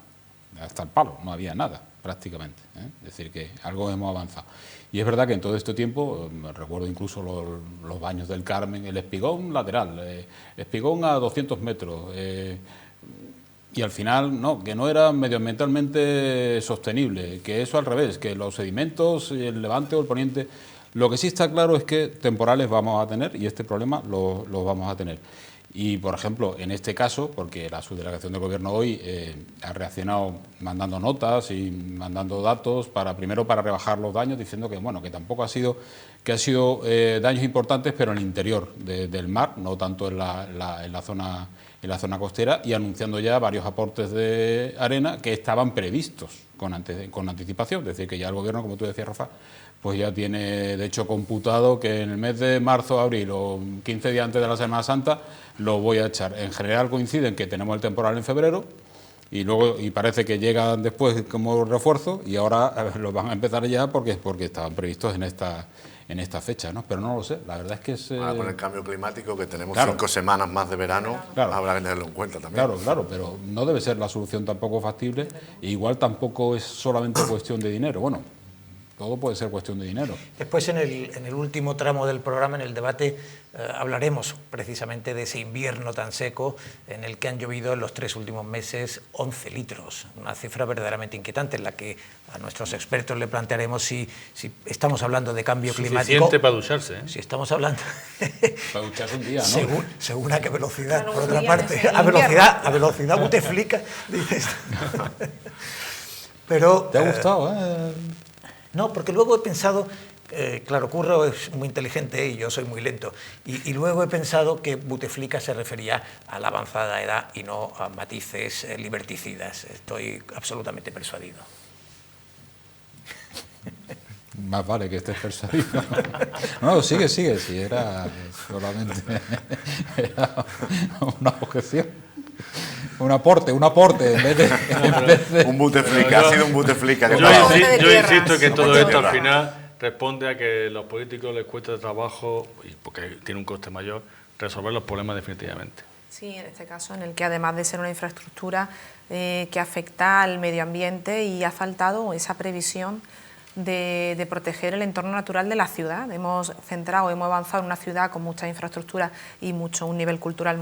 B: Hasta el Palo no había nada, prácticamente, ¿eh? Es decir, que algo hemos avanzado. Y es verdad que en todo este tiempo, recuerdo incluso los baños del Carmen, el espigón lateral, espigón a 200 metros, y al final, no, que no era medioambientalmente sostenible, que eso al revés, que los sedimentos, el levante o el poniente. Lo que sí está claro es que temporales vamos a tener y este problema lo vamos a tener. Y, por ejemplo, en este caso, porque la subdelegación del Gobierno hoy ha reaccionado mandando notas y mandando datos primero para rebajar los daños, diciendo que, bueno, que tampoco ha sido daños importantes, pero en el interior del mar, no tanto en la zona la zona costera y anunciando ya varios aportes de arena que estaban previstos con anticipación, es decir, que ya el Gobierno, como tú decías, Rafa, pues ya tiene, de hecho, computado que en el mes de marzo, abril o 15 días antes de la Semana Santa lo voy a echar. En general coinciden que tenemos el temporal en febrero y parece que llegan después como refuerzo y ahora los van a empezar ya porque estaban previstos en esta fecha, ¿no? Pero no lo sé, la verdad es que es...
E: Ahora con el cambio climático, que tenemos
B: claro,
E: 5 semanas más de verano,
B: claro,
E: habrá que tenerlo en cuenta también.
B: Claro, pero no debe ser la solución tampoco factible, e igual tampoco es solamente cuestión de dinero, bueno, todo puede ser cuestión de dinero.
A: Después, en el último tramo del programa, en el debate, hablaremos precisamente de ese invierno tan seco en el que han llovido en los 3 últimos meses 11 litros, una cifra verdaderamente inquietante en la que a nuestros expertos le plantearemos si estamos hablando de cambio climático.
D: Suficiente para ducharse, ¿eh?
A: Si estamos hablando...
B: Para ducharse un día, ¿no?
A: Según a qué velocidad,
C: Bueno,
A: por
C: un
A: otra
C: día
A: parte,
C: en
A: a velocidad Buteflika, dices. Pero...
B: ¿Te ha gustado, eh?
A: No, porque luego he pensado, claro, Curro es muy inteligente y yo soy muy lento, y luego he pensado que Buteflika se refería a la avanzada edad y no a matices liberticidas. Estoy absolutamente persuadido.
B: Más vale que estés persuadido. No, sigue, si era solamente era una objeción. Un aporte, en vez de...
E: Un Buteflika, ha sido un Buteflika.
D: Yo insisto que todo esto
E: tierra.
D: al final responde a que a los políticos les cuesta trabajo, y porque tiene un coste mayor, resolver los problemas definitivamente.
C: Sí, en este caso, en el que además de ser una infraestructura que afecta al medio ambiente y ha faltado esa previsión de proteger el entorno natural de la ciudad. Hemos avanzado en una ciudad con muchas infraestructuras y un nivel cultural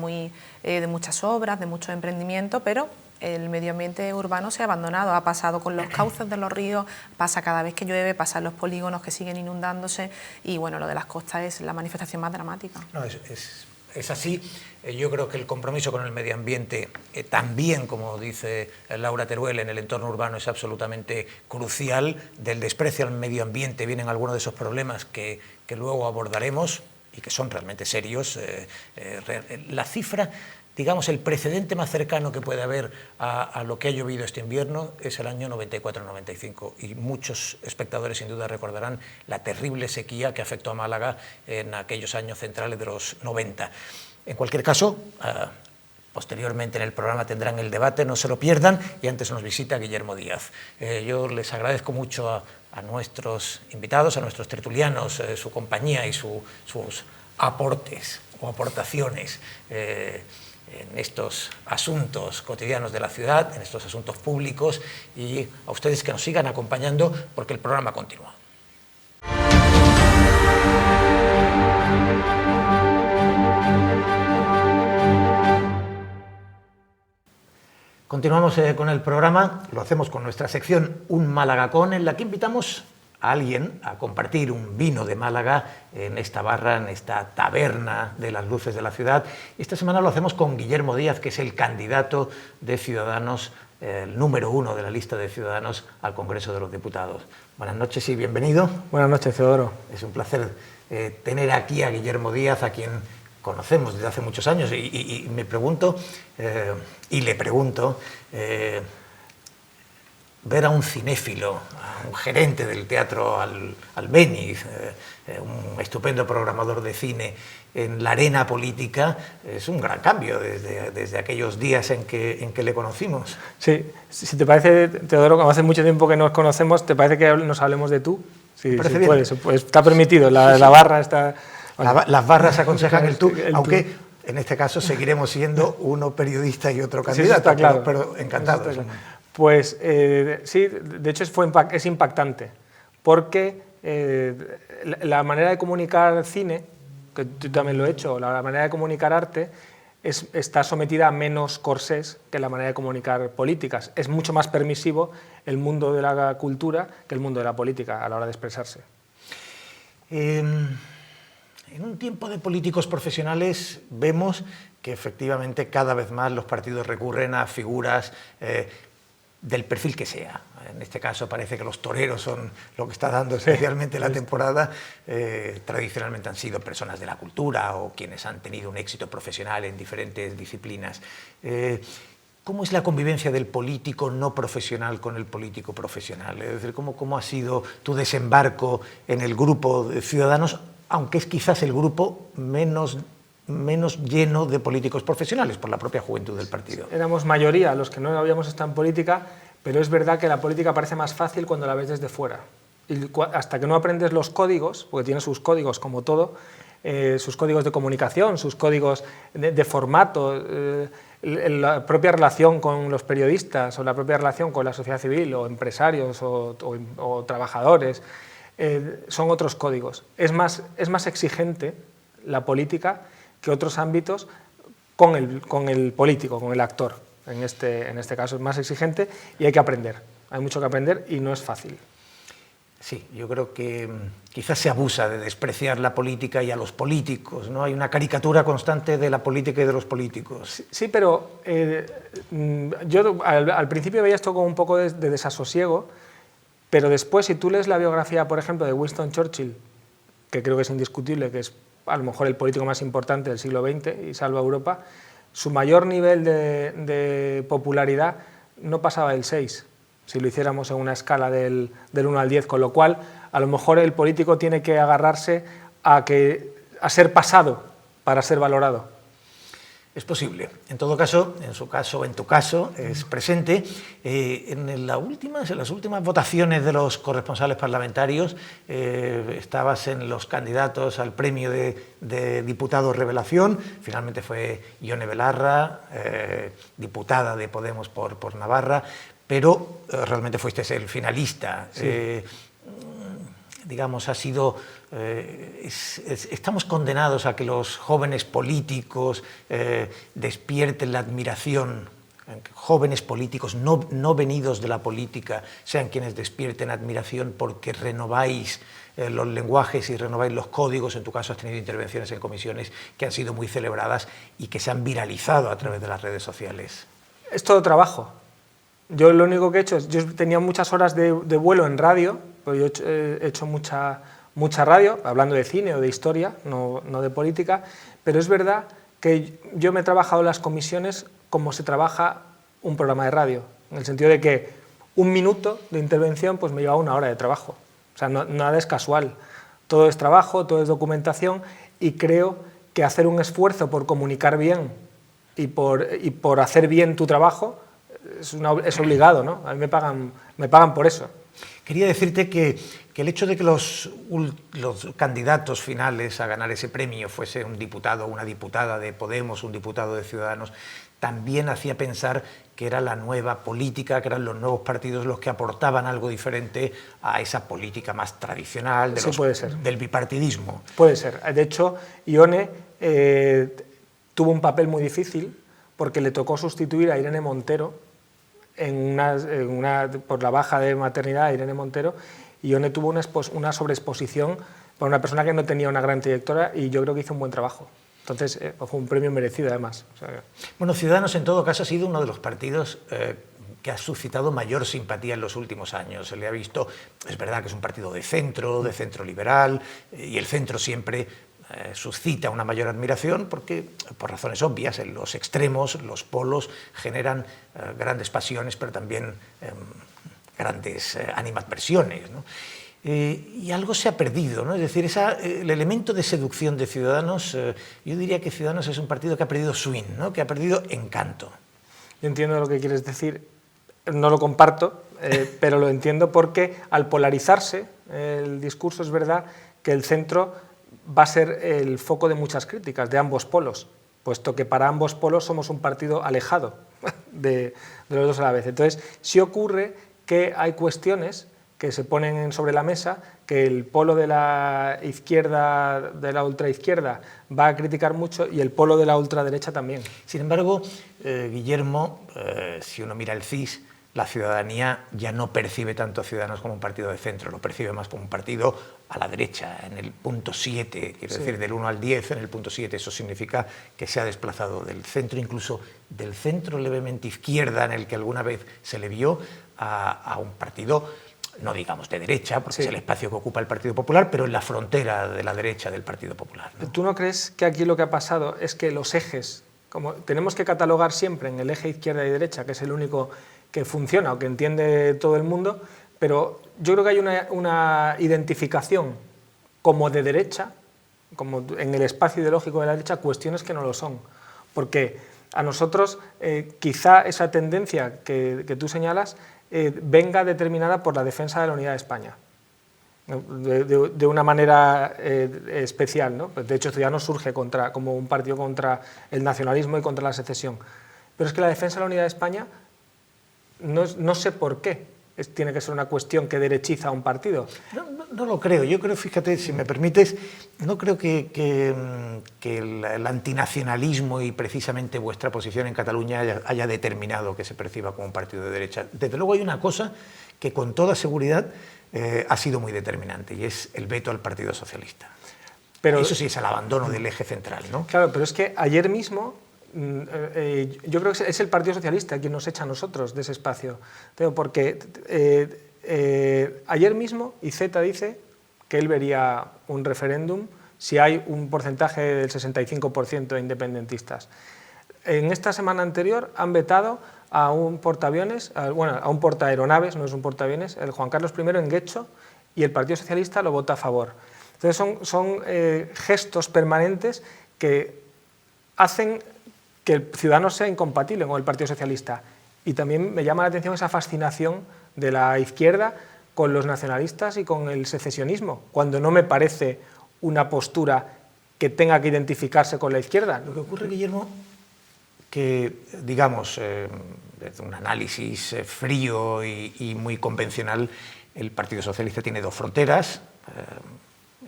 C: de muchas obras, de mucho emprendimiento, pero el medio ambiente urbano se ha abandonado. Ha pasado con los cauces de los ríos, pasa cada vez que llueve, pasan los polígonos que siguen inundándose y bueno, lo de las costas es la manifestación más dramática.
A: No, es así. Yo creo que el compromiso con el medio ambiente, también, como dice Laura Teruel, en el entorno urbano es absolutamente crucial. Del desprecio al medio ambiente vienen algunos de esos problemas que luego abordaremos y que son realmente serios. La cifra, digamos, el precedente más cercano que puede haber a lo que ha llovido este invierno es el año 94-95 y muchos espectadores sin duda recordarán la terrible sequía que afectó a Málaga en aquellos años centrales de los 90. En cualquier caso, posteriormente en el programa tendrán el debate, no se lo pierdan, y antes nos visita Guillermo Díaz. Yo les agradezco mucho a nuestros invitados, a nuestros tertulianos, su compañía y sus aportes o aportaciones en estos asuntos cotidianos de la ciudad, en estos asuntos públicos, y a ustedes que nos sigan acompañando porque el programa continúa. Continuamos con el programa, lo hacemos con nuestra sección Un Malagacón, en la que invitamos a alguien a compartir un vino de Málaga en esta barra, en esta taberna de las luces de la ciudad. Esta semana lo hacemos con Guillermo Díaz, que es el candidato de Ciudadanos, el número 1 de la lista de Ciudadanos al Congreso de los Diputados. Buenas noches y bienvenido.
G: Buenas noches, Teodoro.
A: Es un placer tener aquí a Guillermo Díaz, a quien conocemos desde hace muchos años, y me pregunto, y le pregunto, ver a un cinéfilo, a un gerente del Teatro Albéniz, un estupendo programador de cine en la arena política, es un gran cambio desde aquellos días en que le conocimos.
G: Sí, si te parece, Teodoro, como hace mucho tiempo que nos conocemos, ¿te parece que nos hablemos de tú? Sí,
A: parece
G: sí,
A: bien.
G: Puedes, pues está permitido, la barra está... Bueno,
A: Las barras aconsejan el tú,
G: el
A: aunque
G: tú.
A: en este caso seguiremos siendo uno periodista y otro
G: Sí,
A: candidato,
G: está claro.
A: pero encantados.
G: Está claro. Pues sí, de hecho es impactante, porque la manera de comunicar cine, que tú también lo he hecho, la manera de comunicar arte, está sometida a menos corsés que la manera de comunicar políticas. Es mucho más permisivo el mundo de la cultura que el mundo de la política a la hora de expresarse.
A: En un tiempo de políticos profesionales vemos que efectivamente cada vez más los partidos recurren a figuras del perfil que sea. En este caso parece que los toreros son lo que está dando especialmente la temporada. Tradicionalmente han sido personas de la cultura o quienes han tenido un éxito profesional en diferentes disciplinas. ¿Cómo es la convivencia del político no profesional con el político profesional? Es decir, ¿cómo ha sido tu desembarco en el grupo de Ciudadanos, aunque es quizás el grupo menos lleno de políticos profesionales por la propia juventud del partido?
G: Éramos mayoría los que no habíamos estado en política, pero es verdad que la política parece más fácil cuando la ves desde fuera. Y hasta que no aprendes los códigos, porque tiene sus códigos como todo, sus códigos de comunicación, sus códigos de formato, la propia relación con los periodistas o la propia relación con la sociedad civil o empresarios o trabajadores, son otros códigos. Es más exigente la política que otros ámbitos con el político, con el actor. En este caso es más exigente y hay que aprender. Hay mucho que aprender y no es fácil.
A: Sí, yo creo que quizás se abusa de despreciar la política y a los políticos, ¿no? Hay una caricatura constante de la política y de los políticos.
G: Sí, pero yo al principio veía esto como un poco de desasosiego, pero después, si tú lees la biografía, por ejemplo, de Winston Churchill, que creo que es indiscutible, que es a lo mejor el político más importante del siglo XX y salva a Europa, su mayor nivel de popularidad no pasaba del 6, si lo hiciéramos en una escala del 1 al 10, con lo cual a lo mejor el político tiene que agarrarse a ser pasado para ser valorado.
A: Es posible. En todo caso, en su caso, en tu caso, es presente. En las últimas votaciones de los corresponsales parlamentarios, estabas en los candidatos al premio de diputado revelación. Finalmente fue Ione Belarra, diputada de Podemos por Navarra, pero realmente fuiste el finalista. Sí. Digamos, ha sido... estamos condenados a que los jóvenes políticos despierten la admiración, jóvenes políticos no venidos de la política sean quienes despierten admiración porque renováis los lenguajes y renováis los códigos. En tu caso has tenido intervenciones en comisiones que han sido muy celebradas y que se han viralizado a través de las redes sociales.
G: Es todo trabajo. Yo lo único que he hecho es, yo tenía muchas horas de vuelo en radio, pero yo he hecho mucha radio, hablando de cine o de historia, no de política, pero es verdad que yo me he trabajado en las comisiones como se trabaja un programa de radio, en el sentido de que un minuto de intervención pues me lleva 1 hora de trabajo. O sea, nada es casual, todo es trabajo, todo es documentación, y creo que hacer un esfuerzo por comunicar bien y por hacer bien tu trabajo es obligado, ¿no? A mí me pagan por eso.
A: Quería decirte que el hecho de que los candidatos finales a ganar ese premio fuese un diputado o una diputada de Podemos, un diputado de Ciudadanos, también hacía pensar que era la nueva política, que eran los nuevos partidos los que aportaban algo diferente a esa política más tradicional del bipartidismo. Puede ser.
G: De hecho, Ione tuvo un papel muy difícil porque le tocó sustituir a Irene Montero por la baja de maternidad a Irene Montero, y Ione tuvo una sobreexposición para una persona que no tenía una gran trayectoria, y yo creo que hizo un buen trabajo. Entonces fue un premio merecido además. O sea,
A: bueno, Ciudadanos en todo caso ha sido uno de los partidos que ha suscitado mayor simpatía en los últimos años. Se le ha visto, es verdad que es un partido de centro liberal, y el centro siempre suscita una mayor admiración porque, por razones obvias, en los extremos, los polos generan grandes pasiones, pero también grandes animadversiones, ¿no? Y algo se ha perdido, ¿no? Es decir, el elemento de seducción de Ciudadanos, yo diría que Ciudadanos es un partido que ha perdido swing, ¿no? Que ha perdido encanto.
G: Yo entiendo lo que quieres decir, no lo comparto, pero lo entiendo porque al polarizarse el discurso, es verdad que el centro va a ser el foco de muchas críticas de ambos polos, puesto que para ambos polos somos un partido alejado de los dos a la vez. Entonces, sí ocurre que hay cuestiones que se ponen sobre la mesa, que el polo de la izquierda, de la ultraizquierda, va a criticar mucho, y el polo de la ultraderecha también.
A: Sin embargo, Guillermo, si uno mira el CIS, la ciudadanía ya no percibe tanto a Ciudadanos como un partido de centro, lo percibe más como un partido a la derecha, en el punto 7, quiero decir, del 1 al 10 en el punto 7. Eso significa que se ha desplazado del centro, incluso del centro levemente izquierda, en el que alguna vez se le vio, a un partido, no digamos de derecha, porque es el espacio que ocupa el Partido Popular, pero en la frontera de la derecha del Partido Popular, ¿no?
G: ¿Tú no crees que aquí lo que ha pasado es que los ejes, como tenemos que catalogar siempre en el eje izquierda y derecha, que es el único que funciona o que entiende todo el mundo, pero yo creo que hay una identificación como de derecha, como en el espacio ideológico de la derecha, cuestiones que no lo son. Porque a nosotros quizá esa tendencia que tú señalas venga determinada por la defensa de la unidad de España, de una manera especial, ¿no? De hecho, Ciudadanos surge como un partido contra el nacionalismo y contra la secesión. Pero es que la defensa de la unidad de España, no sé por qué tiene que ser una cuestión que derechiza a un partido.
A: No lo creo. Yo creo, fíjate, si me permites, no creo que el antinacionalismo y precisamente vuestra posición en Cataluña haya determinado que se perciba como un partido de derecha. Desde luego hay una cosa que con toda seguridad ha sido muy determinante, y es el veto al Partido Socialista. Pero eso sí es el abandono del eje central, ¿no?
G: Claro, pero es que ayer mismo yo creo que es el Partido Socialista quien nos echa a nosotros de ese espacio, porque ayer mismo Iceta dice que él vería un referéndum si hay un porcentaje del 65% de independentistas. En esta semana anterior han vetado a un portaaviones, a un portaaeronaves, no es un portaaviones, el Juan Carlos I en Guecho, y el Partido Socialista lo vota a favor. Entonces son gestos permanentes que hacen que el Ciudadanos sea incompatible con el Partido Socialista. Y también me llama la atención esa fascinación de la izquierda con los nacionalistas y con el secesionismo, cuando no me parece una postura que tenga que identificarse con la izquierda.
A: Lo que ocurre, Guillermo, que, digamos, desde un análisis frío y muy convencional, el Partido Socialista tiene dos fronteras,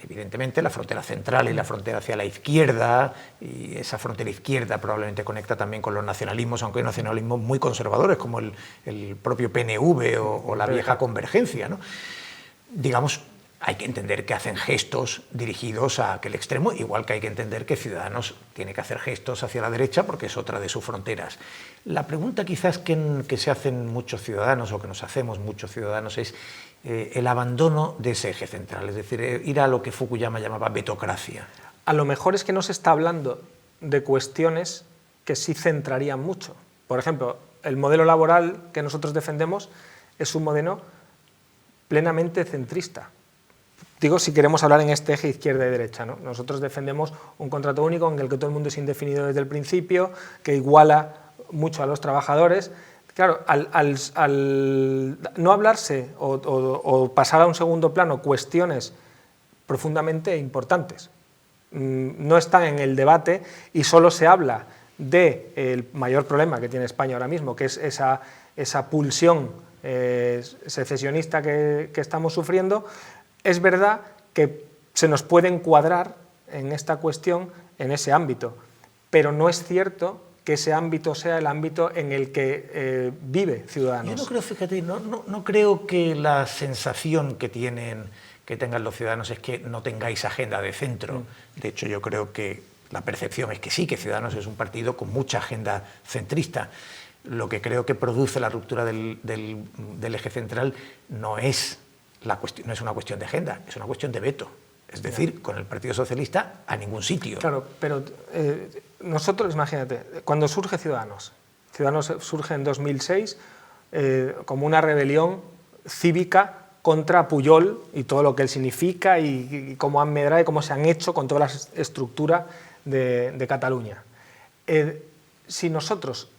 A: evidentemente la frontera central y la frontera hacia la izquierda, y esa frontera izquierda probablemente conecta también con los nacionalismos, aunque hay nacionalismos muy conservadores como el propio PNV o la vieja Convergencia, ¿no? Digamos, hay que entender que hacen gestos dirigidos a aquel extremo, igual que hay que entender que Ciudadanos tiene que hacer gestos hacia la derecha porque es otra de sus fronteras. La pregunta quizás que se hacen muchos ciudadanos, o que nos hacemos muchos ciudadanos, es el abandono de ese eje central, es decir, ir a lo que Fukuyama llamaba vetocracia.
G: A lo mejor es que no se está hablando de cuestiones que sí centrarían mucho. Por ejemplo, el modelo laboral que nosotros defendemos es un modelo plenamente centrista. Digo, si queremos hablar en este eje izquierda y derecha, ¿no? Nosotros defendemos un contrato único en el que todo el mundo es indefinido desde el principio, que iguala mucho a los trabajadores. Claro, al no hablarse o pasar a un segundo plano cuestiones profundamente importantes, no están en el debate y solo se habla del mayor problema que tiene España ahora mismo, que es esa pulsión secesionista que estamos sufriendo. Es verdad que se nos puede encuadrar en esta cuestión en ese ámbito, pero no es cierto que ese ámbito sea el ámbito en el que vive Ciudadanos.
A: Yo no creo, fíjate, no creo que la sensación que tengan los ciudadanos es que no tengáis agenda de centro. De hecho, yo creo que la percepción es que sí, que Ciudadanos es un partido con mucha agenda centrista. Lo que creo que produce la ruptura del eje central no es una cuestión de agenda, es una cuestión de veto. Es decir, con el Partido Socialista a ningún sitio.
G: Claro, pero nosotros, imagínate, cuando surge Ciudadanos surge en 2006 como una rebelión cívica contra Pujol y todo lo que él significa y cómo han medrado y cómo se han hecho con toda la estructura de Cataluña. Si nosotros,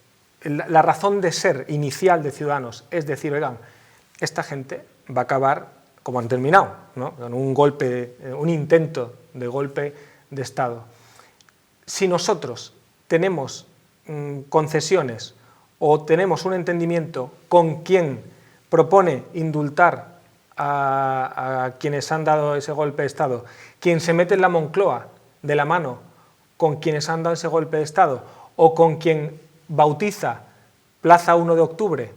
G: la razón de ser inicial de Ciudadanos es decir, oigan, esta gente va a acabar como han terminado, ¿no? Con un intento de golpe de Estado. Si nosotros tenemos concesiones o tenemos un entendimiento con quien propone indultar a quienes han dado ese golpe de Estado, quien se mete en la Moncloa de la mano con quienes han dado ese golpe de Estado, o con quien bautiza Plaza 1 de Octubre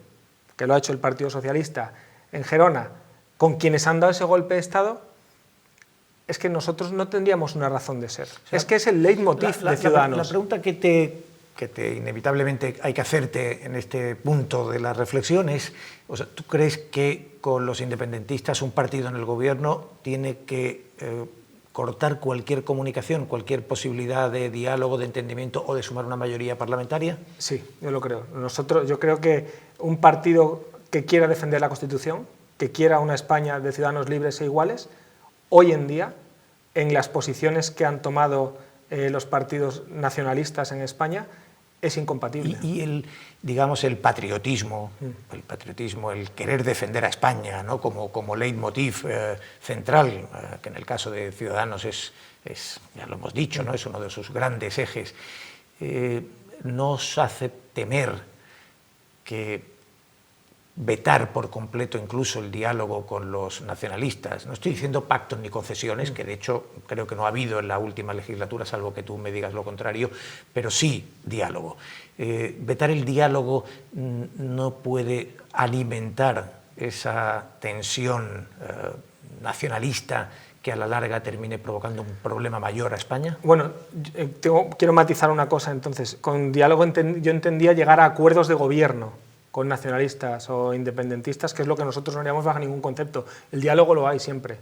G: que lo ha hecho el Partido Socialista en Gerona, con quienes han dado ese golpe de Estado, es que nosotros no tendríamos una razón de ser. O sea, es que es el leitmotiv de Ciudadanos.
A: La pregunta que te inevitablemente hay que hacerte en este punto de la reflexión es, o sea, ¿tú crees que con los independentistas un partido en el gobierno tiene que cortar cualquier comunicación, cualquier posibilidad de diálogo, de entendimiento o de sumar una mayoría parlamentaria?
G: Sí, yo lo creo. Yo creo que un partido que quiera defender la Constitución, que quiera una España de ciudadanos libres e iguales, hoy en día, en las posiciones que han tomado los partidos nacionalistas en España, es incompatible.
A: Y el patriotismo, el querer defender a España, ¿no?, como leitmotiv central, que en el caso de Ciudadanos es, ya lo hemos dicho, ¿no?, es uno de sus grandes ejes, nos hace temer que vetar por completo incluso el diálogo con los nacionalistas. No estoy diciendo pactos ni concesiones, que de hecho creo que no ha habido en la última legislatura, salvo que tú me digas lo contrario, pero sí diálogo. Vetar el diálogo no puede alimentar esa tensión nacionalista que a la larga termine provocando un problema mayor a España.
G: Bueno, quiero matizar una cosa entonces. Con diálogo yo entendía llegar a acuerdos de gobierno con nacionalistas o independentistas, que es lo que nosotros no haríamos bajo ningún concepto. El diálogo lo hay siempre.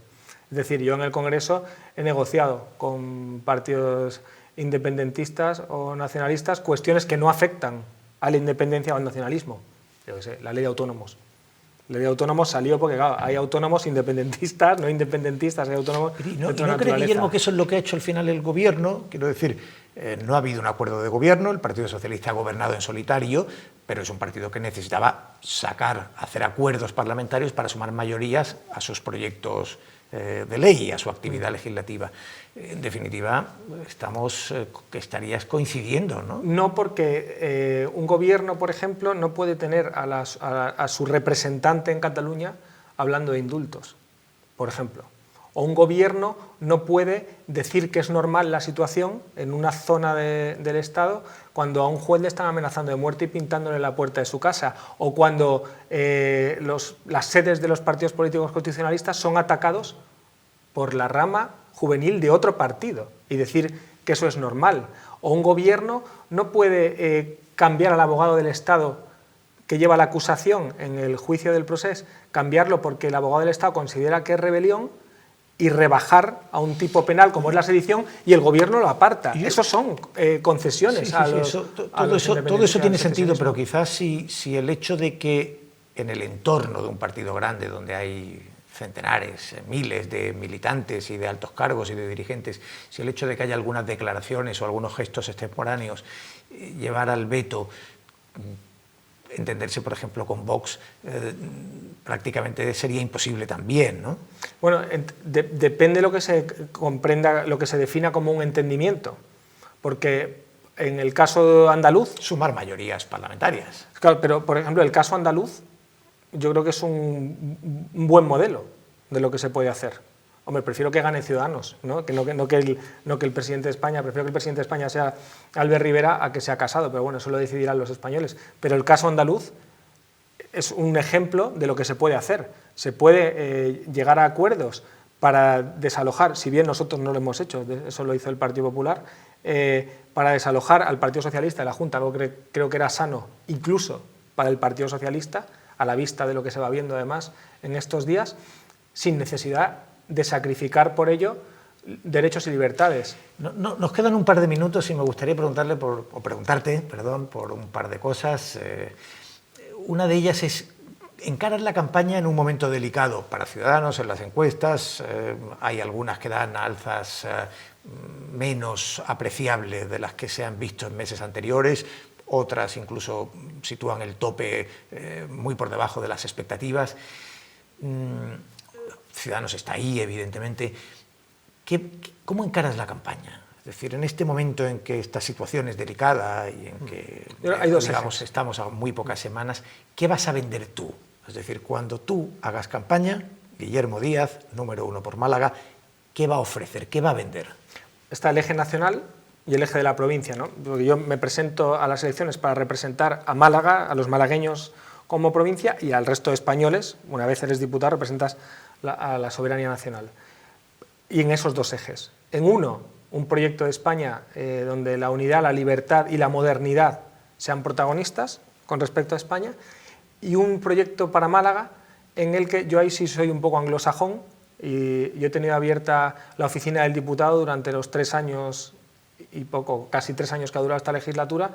G: Es decir, yo en el Congreso he negociado con partidos independentistas o nacionalistas cuestiones que no afectan a la independencia o al nacionalismo. Yo qué sé, la ley de autónomos. La ley de autónomos salió porque, claro, hay autónomos independentistas, no independentistas, hay autónomos de otra naturaleza.
A: ¿No cree, Guillermo, que eso es lo que ha hecho al final el gobierno? Quiero decir, no ha habido un acuerdo de gobierno, el Partido Socialista ha gobernado en solitario, pero es un partido que necesitaba hacer acuerdos parlamentarios para sumar mayorías a sus proyectos de ley, a su actividad legislativa. En definitiva, estarías coincidiendo, ¿no?
G: No, porque un gobierno, por ejemplo, no puede tener a su representante en Cataluña hablando de indultos, por ejemplo. O un gobierno no puede decir que es normal la situación en una zona del Estado cuando a un juez le están amenazando de muerte y pintándole la puerta de su casa, o cuando las sedes de los partidos políticos constitucionalistas son atacados por la rama juvenil de otro partido y decir que eso es normal. O un gobierno no puede cambiar al abogado del Estado que lleva la acusación en el juicio del procés, cambiarlo porque el abogado del Estado considera que es rebelión, y rebajar a un tipo penal como es la sedición, y el gobierno lo aparta. Eso son concesiones.
A: Todo eso tiene sentido, pero quizás si el hecho de que en el entorno de un partido grande, donde hay centenares, miles de militantes y de altos cargos y de dirigentes, si el hecho de que haya algunas declaraciones o algunos gestos extemporáneos llevar al veto, entenderse, por ejemplo, con Vox, prácticamente sería imposible también, ¿no?
G: Bueno, depende de lo que se comprenda, lo que se defina como un entendimiento, porque en el caso andaluz...
A: Sumar mayorías parlamentarias.
G: Claro, pero, por ejemplo, el caso andaluz yo creo que es un buen modelo de lo que se puede hacer. Hombre, prefiero que gane Ciudadanos, ¿no? Que el presidente de España, prefiero que el presidente de España sea Albert Rivera a que sea Casado, pero bueno, eso lo decidirán los españoles. Pero el caso andaluz es un ejemplo de lo que se puede hacer. Se puede llegar a acuerdos para desalojar, si bien nosotros no lo hemos hecho, eso lo hizo el Partido Popular, para desalojar al Partido Socialista de la Junta, algo que creo que era sano, incluso para el Partido Socialista, a la vista de lo que se va viendo además en estos días, sin necesidad de sacrificar por ello derechos y libertades.
A: Nos quedan un par de minutos y me gustaría preguntarte por un par de cosas. Una de ellas es, encarar la campaña en un momento delicado para Ciudadanos. En las encuestas hay algunas que dan alzas menos apreciables de las que se han visto en meses anteriores, otras incluso sitúan el tope muy por debajo de las expectativas. Ciudadanos está ahí, evidentemente. ¿Cómo encaras la campaña? Es decir, en este momento en que esta situación es delicada y en que estamos a muy pocas semanas, ¿qué vas a vender tú? Es decir, cuando tú hagas campaña, Guillermo Díaz, número 1 por Málaga, ¿qué va a ofrecer? ¿Qué va a vender?
G: Está el eje nacional y el eje de la provincia, ¿no? Porque yo me presento a las elecciones para representar a Málaga, a los malagueños como provincia, y al resto de españoles, una vez eres diputado, representas a la soberanía nacional. Y en esos dos ejes. En uno, un proyecto de España donde la unidad, la libertad y la modernidad sean protagonistas con respecto a España, y un proyecto para Málaga en el que yo ahí sí soy un poco anglosajón, y yo he tenido abierta la oficina del diputado durante los 3 años y poco, casi 3 años que ha durado esta legislatura,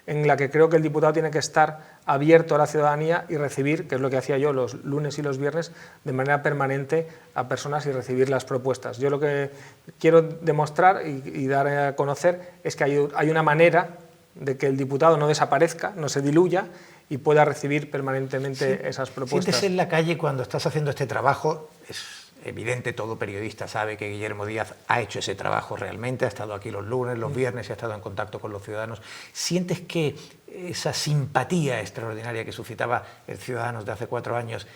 G: en la que creo que el diputado tiene que estar abierto a la ciudadanía y recibir, que es lo que hacía yo los lunes y los viernes, de manera permanente a personas y recibir las propuestas. Yo lo que quiero demostrar y dar a conocer es que hay una manera de que el diputado no desaparezca, no se diluya y pueda recibir permanentemente esas propuestas.
A: Sientes en la calle cuando estás haciendo este trabajo, es evidente, todo periodista sabe que Guillermo Díaz ha hecho ese trabajo realmente, ha estado aquí los lunes, los viernes y ha estado en contacto con los ciudadanos. ¿Sientes que esa simpatía extraordinaria que suscitaba el Ciudadanos de hace 4 años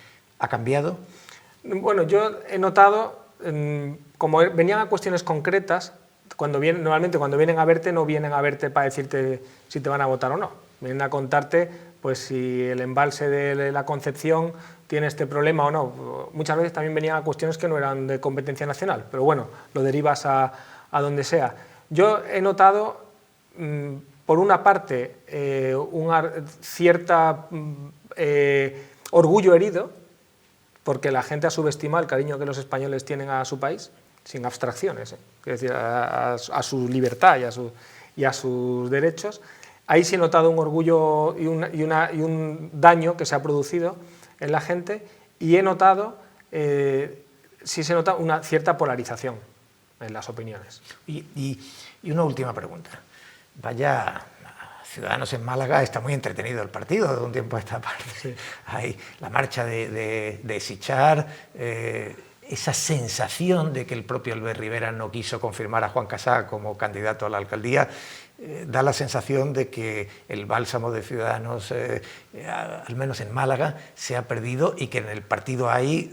A: ha cambiado?
G: Bueno, yo he notado, como venían a cuestiones concretas, normalmente cuando vienen a verte no vienen a verte para decirte si te van a votar o no, vienen a contarte pues si el embalse de la Concepción tiene este problema o no. Muchas veces también venían a cuestiones que no eran de competencia nacional, pero bueno, lo derivas a donde sea. Yo he notado, por una parte, cierta orgullo herido, porque la gente ha subestimado el cariño que los españoles tienen a su país, sin abstracciones, es decir, a su libertad y a sus derechos. Ahí sí he notado un orgullo y un daño que se ha producido en la gente, y he notado, sí se nota una cierta polarización en las opiniones.
A: Y una última pregunta. Vaya, Ciudadanos en Málaga está muy entretenido el partido de un tiempo a esta parte. Sí. Hay la marcha de Sitjar, esa sensación de que el propio Albert Rivera no quiso confirmar a Juan Casá como candidato a la alcaldía, da la sensación de que el bálsamo de Ciudadanos, al menos en Málaga, se ha perdido y que en el partido hay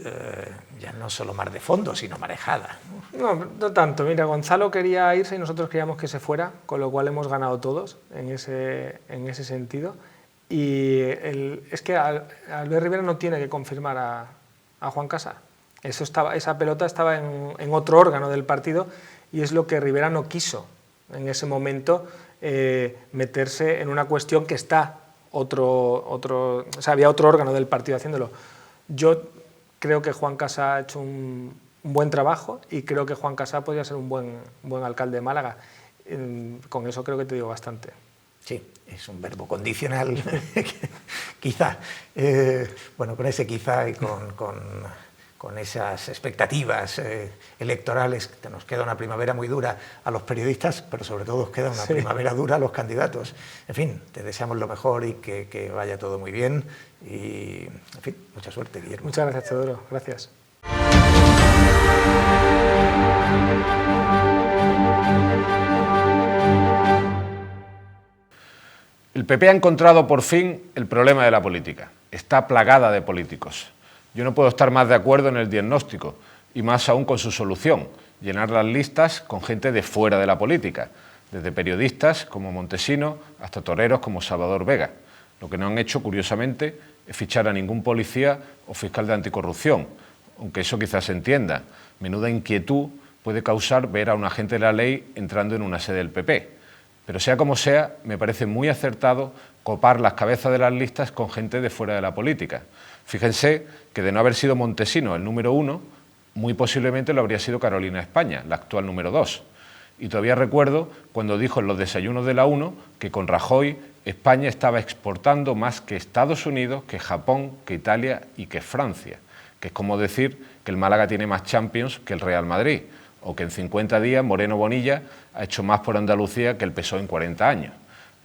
A: ya no solo mar de fondo, sino marejada.
G: No tanto. Mira, Gonzalo quería irse y nosotros queríamos que se fuera, con lo cual hemos ganado todos en ese sentido. Y es que Albert Rivera no tiene que confirmar a Juan Casá. Esa pelota estaba en otro órgano del partido, y es lo que Rivera no quiso en ese momento, meterse en una cuestión que está había otro órgano del partido haciéndolo. Yo creo que Juan Casá ha hecho un buen trabajo, y creo que Juan Casá podría ser un buen alcalde de Málaga. Con eso creo que te digo bastante.
A: Sí, es un verbo condicional, quizá. Bueno, con ese quizá y con esas expectativas electorales, que nos queda una primavera muy dura a los periodistas, pero sobre todo nos queda una primavera dura a los candidatos. En fin, te deseamos lo mejor y que vaya todo muy bien, y en fin, mucha suerte, Guillermo.
G: Muchas gracias, Teodoro. Gracias.
H: El PP ha encontrado por fin el problema de la política. Está plagada de políticos. Yo no puedo estar más de acuerdo en el diagnóstico, y más aún con su solución: llenar las listas con gente de fuera de la política, desde periodistas como Montesino hasta toreros como Salvador Vega. Lo que no han hecho, curiosamente, es fichar a ningún policía o fiscal de anticorrupción, aunque eso quizás se entienda. Menuda inquietud puede causar ver a un agente de la ley entrando en una sede del PP. Pero sea como sea, me parece muy acertado copar las cabezas de las listas con gente de fuera de la política. Fíjense que, de no haber sido Montesino el número 1, muy posiblemente lo habría sido Carolina España, la actual número 2. Y todavía recuerdo cuando dijo en los desayunos de la 1 que con Rajoy España estaba exportando más que Estados Unidos, que Japón, que Italia y que Francia, que es como decir que el Málaga tiene más Champions que el Real Madrid, o que en 50 días Moreno Bonilla ha hecho más por Andalucía que el PSOE en 40 años.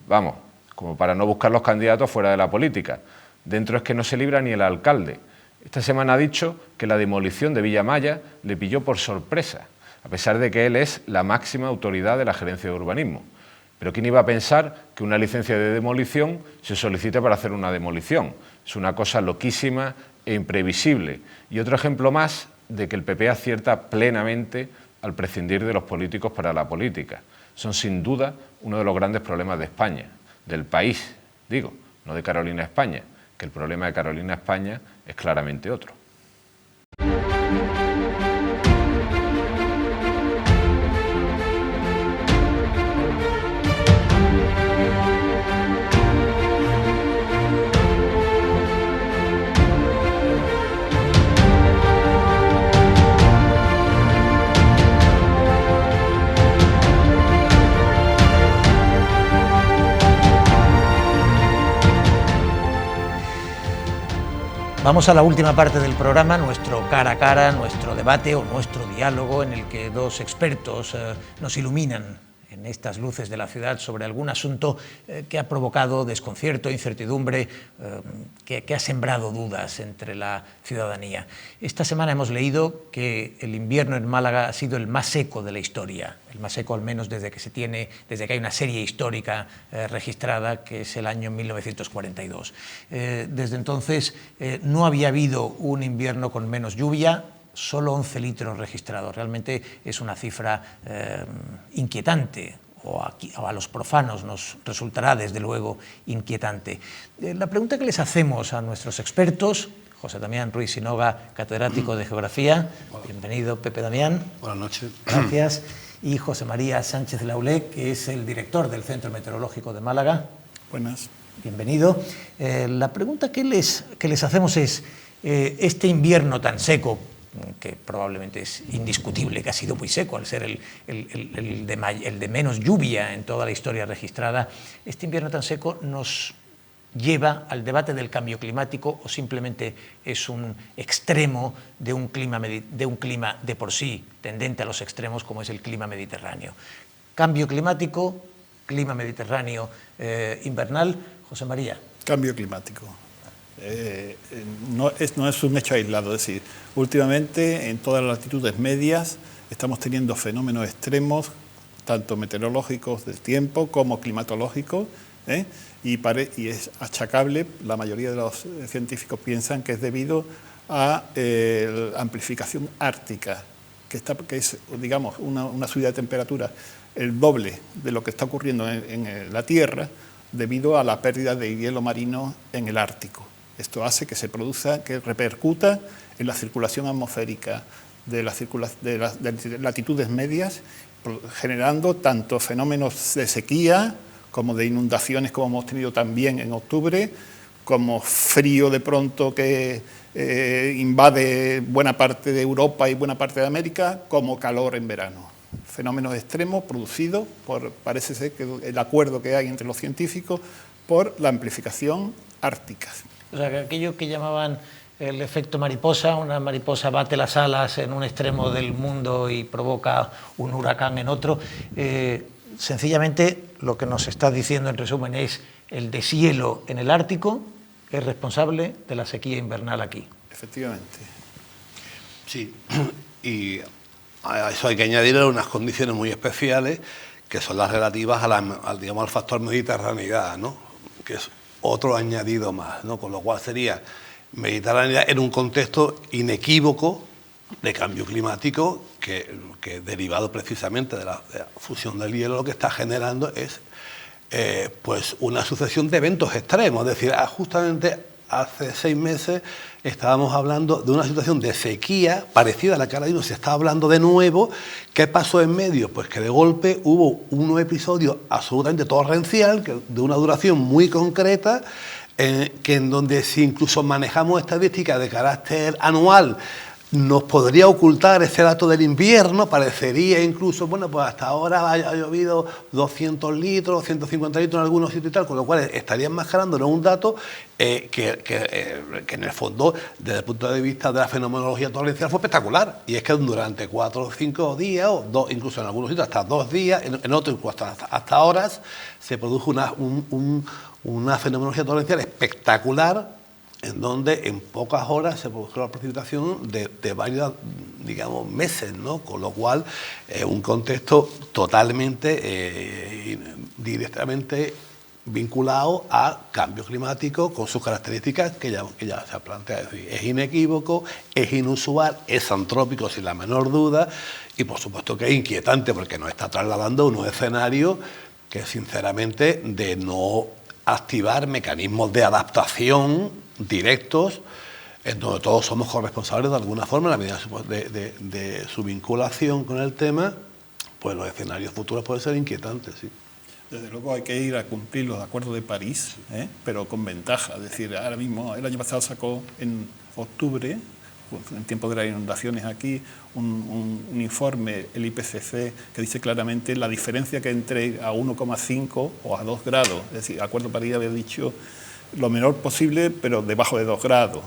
H: Vamos, como para no buscar los candidatos fuera de la política. Dentro es que no se libra ni el alcalde. Esta semana ha dicho que la demolición de Villamaya le pilló por sorpresa, a pesar de que él es la máxima autoridad de la gerencia de urbanismo. Pero ¿quién iba a pensar que una licencia de demolición se solicite para hacer una demolición? Es una cosa loquísima e imprevisible. Y otro ejemplo más de que el PP acierta plenamente al prescindir de los políticos para la política. Son sin duda uno de los grandes problemas de España, del país, digo, no de Carolina España, que el problema de Carolina España es claramente otro.
A: Vamos a la última parte del programa, nuestro cara a cara, nuestro debate o nuestro diálogo en el que dos expertos nos iluminan en estas luces de la ciudad sobre algún asunto que ha provocado desconcierto, incertidumbre, que ha sembrado dudas entre la ciudadanía. Esta semana hemos leído que el invierno en Málaga ha sido el más seco de la historia, el más seco al menos desde que hay una serie histórica registrada, que es el año 1942. Desde entonces no había habido un invierno con menos lluvia, solo 11 litros registrados. Realmente es una cifra inquietante, o a los profanos nos resultará desde luego inquietante. La pregunta que les hacemos a nuestros expertos, José Damián Ruiz Sinoga, catedrático de Geografía, bienvenido Pepe Damián.
I: Buenas noches.
A: Gracias. Y José María Sánchez Laulé, que es el director del Centro Meteorológico de Málaga.
I: Buenas.
A: Bienvenido. La pregunta que les hacemos es, este invierno tan seco, que probablemente es indiscutible que ha sido muy seco al ser el de menos lluvia en toda la historia registrada, ¿este invierno tan seco nos lleva al debate del cambio climático o simplemente es un extremo de un clima de por sí tendente a los extremos como es el clima mediterráneo? Cambio climático, clima mediterráneo invernal. José María.
I: Cambio climático. No es un hecho aislado, es decir, últimamente en todas las latitudes medias estamos teniendo fenómenos extremos, tanto meteorológicos del tiempo como climatológicos, y es achacable, la mayoría de los científicos piensan que es debido a la amplificación ártica, que es, digamos, una subida de temperatura el doble de lo que está ocurriendo en la Tierra, debido a la pérdida de hielo marino en el Ártico. Esto hace que se produzca, que repercuta en la circulación atmosférica de las latitudes medias, generando tanto fenómenos de sequía como de inundaciones, como hemos tenido también en octubre, como frío de pronto que invade buena parte de Europa y buena parte de América, como calor en verano. Fenómenos extremos producidos por, parece ser que el acuerdo que hay entre los científicos, por la amplificación ártica.
A: O sea, que aquello que llamaban el efecto mariposa, una mariposa bate las alas en un extremo del mundo y provoca un huracán en otro, sencillamente lo que nos está diciendo en resumen es el deshielo en el Ártico es responsable de la sequía invernal aquí.
I: Efectivamente.
J: Sí, y a eso hay que añadir unas condiciones muy especiales que son las relativas al factor mediterraneidad, ¿no? Que es otro añadido más, ¿no? Con lo cual sería mediterraneidad en un contexto inequívoco de cambio climático que derivado precisamente de la fusión del hielo, lo que está generando es pues una sucesión de eventos extremos. Es decir, justamente hace 6 meses estábamos hablando de una situación de sequía parecida a la que ahora mismo se está hablando de nuevo. ¿Qué pasó en medio? Pues que de golpe hubo un episodio absolutamente torrencial, de una duración muy concreta, que en donde si incluso manejamos estadísticas de carácter anual, nos podría ocultar ese dato del invierno, parecería incluso, bueno, pues hasta ahora ha llovido 200 litros, 150 litros en algunos sitios y tal, con lo cual estaría enmascarándonos un dato que en el fondo, desde el punto de vista de la fenomenología torrencial, fue espectacular. Y es que durante 4 o 5 días, o incluso en algunos sitios hasta 2 días, en otros incluso hasta horas, se produjo una fenomenología torrencial espectacular, en donde en pocas horas se produjo la precipitación de varios, digamos, meses, ¿no? Con lo cual, un contexto totalmente, directamente vinculado a cambio climático con sus características que ya se ha planteado. Es decir, es inequívoco, es inusual, es antrópico sin la menor duda y por supuesto que es inquietante porque nos está trasladando a unos escenarios que sinceramente de no activar mecanismos de adaptación directos, en donde todos somos corresponsables de alguna forma, en la medida de su vinculación con el tema, pues los escenarios futuros pueden ser inquietantes, sí.
I: Desde luego hay que ir a cumplir los acuerdos de París, pero con ventaja. Es decir, ahora mismo, el año pasado sacó en octubre, en tiempo de las inundaciones aquí, un informe, el IPCC, que dice claramente la diferencia que entre a 1,5 o a 2 grados. Es decir, el Acuerdo de París había dicho lo menor posible, pero debajo de 2 grados,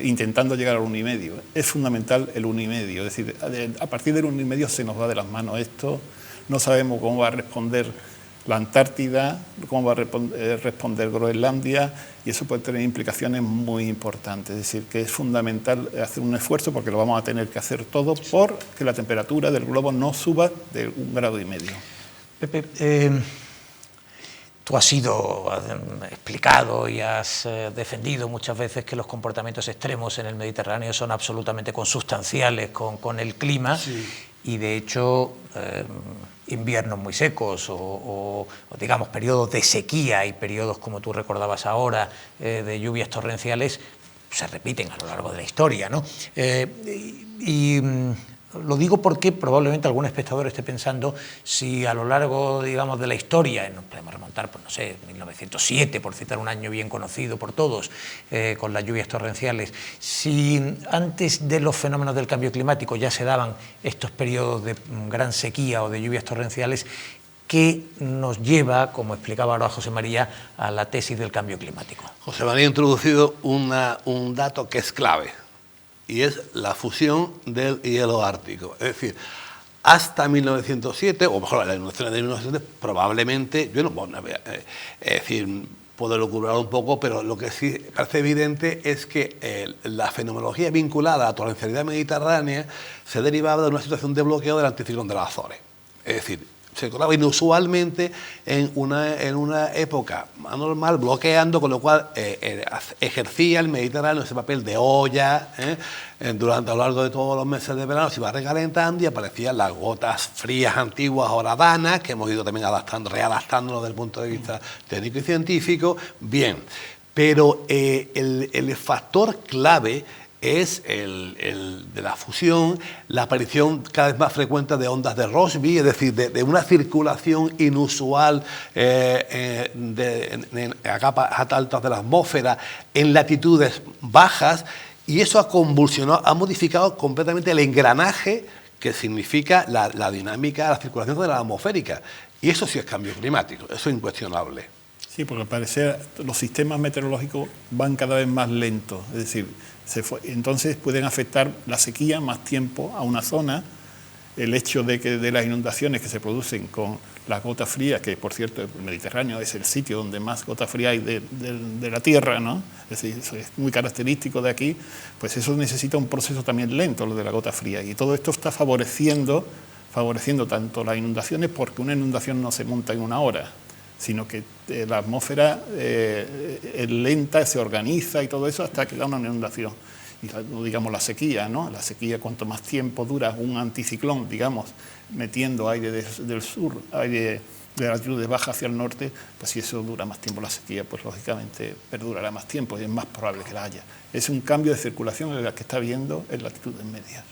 I: intentando llegar al 1,5. Es fundamental el 1,5. Es decir, a partir del 1,5 se nos va de las manos esto. No sabemos cómo va a responder la Antártida, cómo va a responder Groenlandia, y eso puede tener implicaciones muy importantes. Es decir, que es fundamental hacer un esfuerzo, porque lo vamos a tener que hacer todo, por que la temperatura del globo no suba de 1,5 grados.
A: Pepe, tú has sido explicado y has defendido muchas veces que los comportamientos extremos en el Mediterráneo son absolutamente consustanciales con el clima, sí. Y de hecho inviernos muy secos o digamos periodos de sequía y periodos, como tú recordabas ahora, de lluvias torrenciales se repiten a lo largo de la historia, ¿no? Lo digo porque probablemente algún espectador esté pensando si a lo largo, digamos, de la historia, nos podemos remontar, pues no sé, 1907, por citar un año bien conocido por todos, con las lluvias torrenciales, si antes de los fenómenos del cambio climático ya se daban estos periodos de gran sequía o de lluvias torrenciales, ¿qué nos lleva, como explicaba ahora José María, a la tesis del cambio climático?
J: José María ha introducido un dato que es clave, y es la fusión del hielo ártico. Es decir, hasta 1907, o mejor, las inundaciones de 1907, probablemente, yo no, bueno, es decir, puedo lucubrar un poco, pero lo que sí parece evidente es que la fenomenología vinculada a la torrencialidad mediterránea se derivaba de una situación de bloqueo del anticiclón de las Azores. Es decir, se encontraba inusualmente en una época anormal, bloqueando, con lo cual ejercía el Mediterráneo ese papel de olla, durante a lo largo de todos los meses de verano se iba recalentando y aparecían las gotas frías antiguas o danas, que hemos ido también readaptándonos desde el punto de vista técnico y científico. Bien, pero el factor clave es el de la fusión, la aparición cada vez más frecuente de ondas de Rossby, es decir, de una circulación inusual a capas altas de la atmósfera en latitudes bajas, y eso ha modificado completamente el engranaje que significa la dinámica, la circulación de la atmosférica, y eso sí es cambio climático, eso es incuestionable.
I: Sí, porque al parecer los sistemas meteorológicos van cada vez más lentos, es decir, entonces pueden afectar la sequía más tiempo a una zona, el hecho de las inundaciones que se producen con las gotas frías, que por cierto el Mediterráneo es el sitio donde más gotas frías hay de la Tierra, ¿no? Es decir, eso es muy característico de aquí, pues eso necesita un proceso también lento, lo de la gota fría, y todo esto está favoreciendo tanto las inundaciones, porque una inundación no se monta en una hora, sino que la atmósfera es lenta, se organiza y todo eso hasta que da una inundación. Y digamos la sequía, ¿no? La sequía, cuanto más tiempo dura un anticiclón, digamos, metiendo aire del sur, aire de latitudes bajas hacia el norte, pues si eso dura más tiempo la sequía, pues lógicamente perdurará más tiempo y es más probable que la haya. Es un cambio de circulación el que está habiendo en latitudes medias.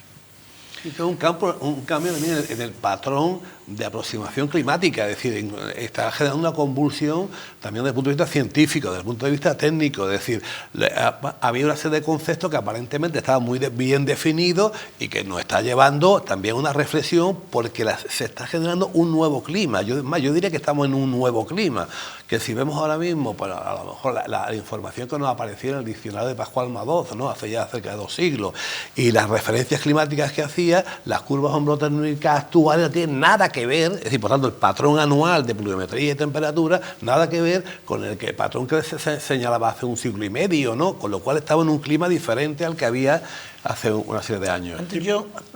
J: Y que un cambio también en el patrón de aproximación climática, es decir, está generando una convulsión también desde el punto de vista científico, desde el punto de vista técnico, es decir, había una serie de conceptos que aparentemente estaban muy bien definidos y que nos está llevando también a una reflexión, porque se está generando un nuevo clima. Yo diría que estamos en un nuevo clima, que si vemos ahora mismo, pues a lo mejor la información que nos apareció en el diccionario de Pascual Madoz, ¿no? Hace ya cerca de 2 siglos, y las referencias climáticas que hacía, las curvas hombrotérmicas actuales no tienen nada que ver, es decir, por tanto, el patrón anual de pluviometría y de temperatura, nada que ver con el patrón que se señalaba hace 1 siglo y medio, ¿no? Con lo cual estaba en un clima diferente al que había hace una serie de años.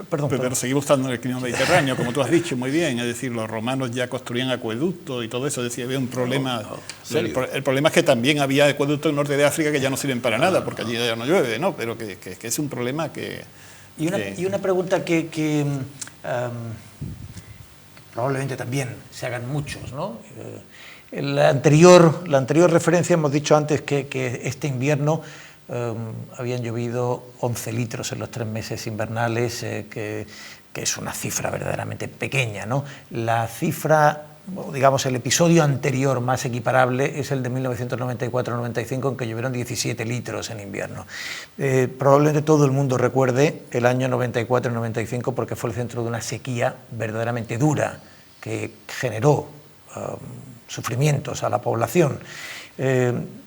I: Pero seguimos estando en el clima mediterráneo, como tú has dicho muy bien, es decir, los romanos ya construían acueductos y todo eso, es decir, había un problema. El problema es que también había acueductos en el norte de África que ya no sirven para nada, porque allí ya no llueve, ¿no? Pero que es un problema que...
A: Y una pregunta que probablemente también se hagan muchos, ¿no? La anterior referencia hemos dicho antes que este invierno habían llovido 11 litros en los 3 meses invernales, que es una cifra verdaderamente pequeña, ¿no? La cifra, digamos, el episodio anterior más equiparable es el de 1994-95, en que llovieron 17 litros en invierno. Probablemente todo el mundo recuerde el año 94-95 porque fue el centro de una sequía verdaderamente dura que generó sufrimientos a la población.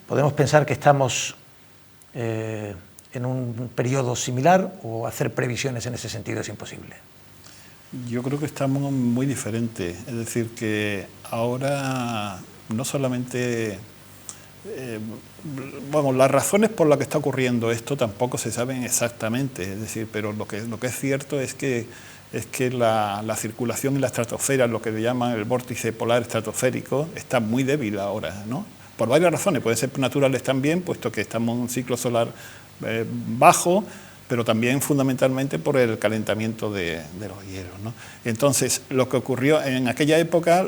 A: Podemos pensar que estamos en un periodo similar, o hacer previsiones en ese sentido es imposible.
I: Yo creo que estamos muy diferentes, es decir, que ahora no solamente, bueno, las razones por las que está ocurriendo esto tampoco se saben exactamente, es decir, pero lo que es cierto es que la circulación en la estratosfera, lo que le llaman el vórtice polar estratosférico, está muy débil ahora, ¿no? Por varias razones, pueden ser naturales también, puesto que estamos en un ciclo solar bajo, pero también fundamentalmente por el calentamiento de los hielos, ¿no? Entonces, lo que ocurrió en aquella época,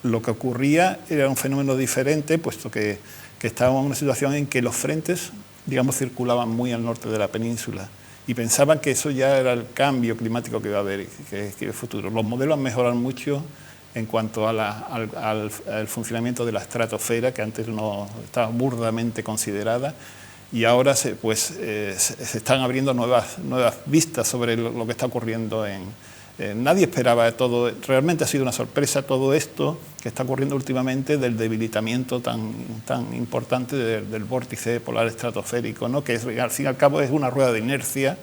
I: lo que ocurría era un fenómeno diferente, puesto que estábamos en una situación en que los frentes, digamos, circulaban muy al norte de la península, y pensaban que eso ya era el cambio climático que iba a haber, que el futuro. Los modelos han mejorado mucho en cuanto al funcionamiento de la estratosfera, que antes no estaba burdamente considerada, y ahora se están abriendo nuevas vistas sobre lo que está ocurriendo nadie esperaba todo, realmente ha sido una sorpresa todo esto que está ocurriendo últimamente, del debilitamiento tan importante del vórtice polar estratosférico, ¿no? Que al fin y al cabo es una rueda de inercia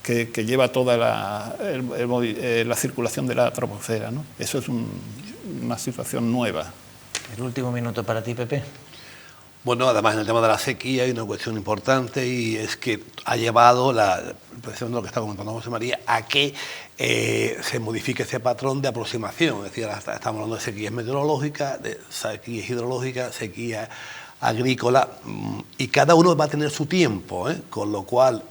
I: que lleva toda la circulación de la troposfera, ¿no? Eso es una situación nueva.
A: El último minuto para ti, Pepe.
J: Bueno, además en el tema de la sequía hay una cuestión importante, y es que ha llevado la impresión de lo que está comentando José María a que se modifique ese patrón de aproximación. Es decir, estamos hablando de sequías meteorológicas, de sequías hidrológicas, sequía agrícola, y cada uno va a tener su tiempo, con lo cual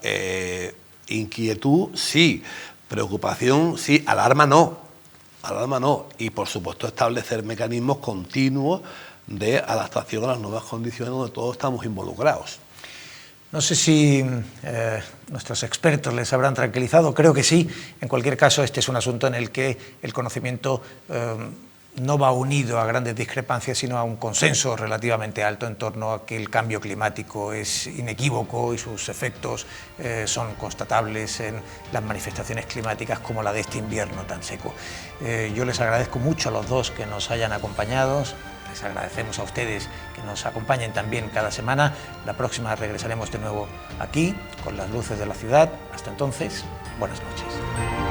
J: inquietud sí, preocupación sí, alarma no, y por supuesto establecer mecanismos continuos de adaptación a las nuevas condiciones donde todos estamos involucrados.
A: No sé si nuestros expertos les habrán tranquilizado, creo que sí. En cualquier caso, este es un asunto en el que el conocimiento no va unido a grandes discrepancias, sino a un consenso relativamente alto en torno a que el cambio climático es inequívoco y sus efectos son constatables en las manifestaciones climáticas como la de este invierno tan seco. Yo les agradezco mucho a los dos que nos hayan acompañado. Les agradecemos a ustedes que nos acompañen también cada semana. La próxima regresaremos de nuevo aquí, con las luces de la ciudad. Hasta entonces, buenas noches.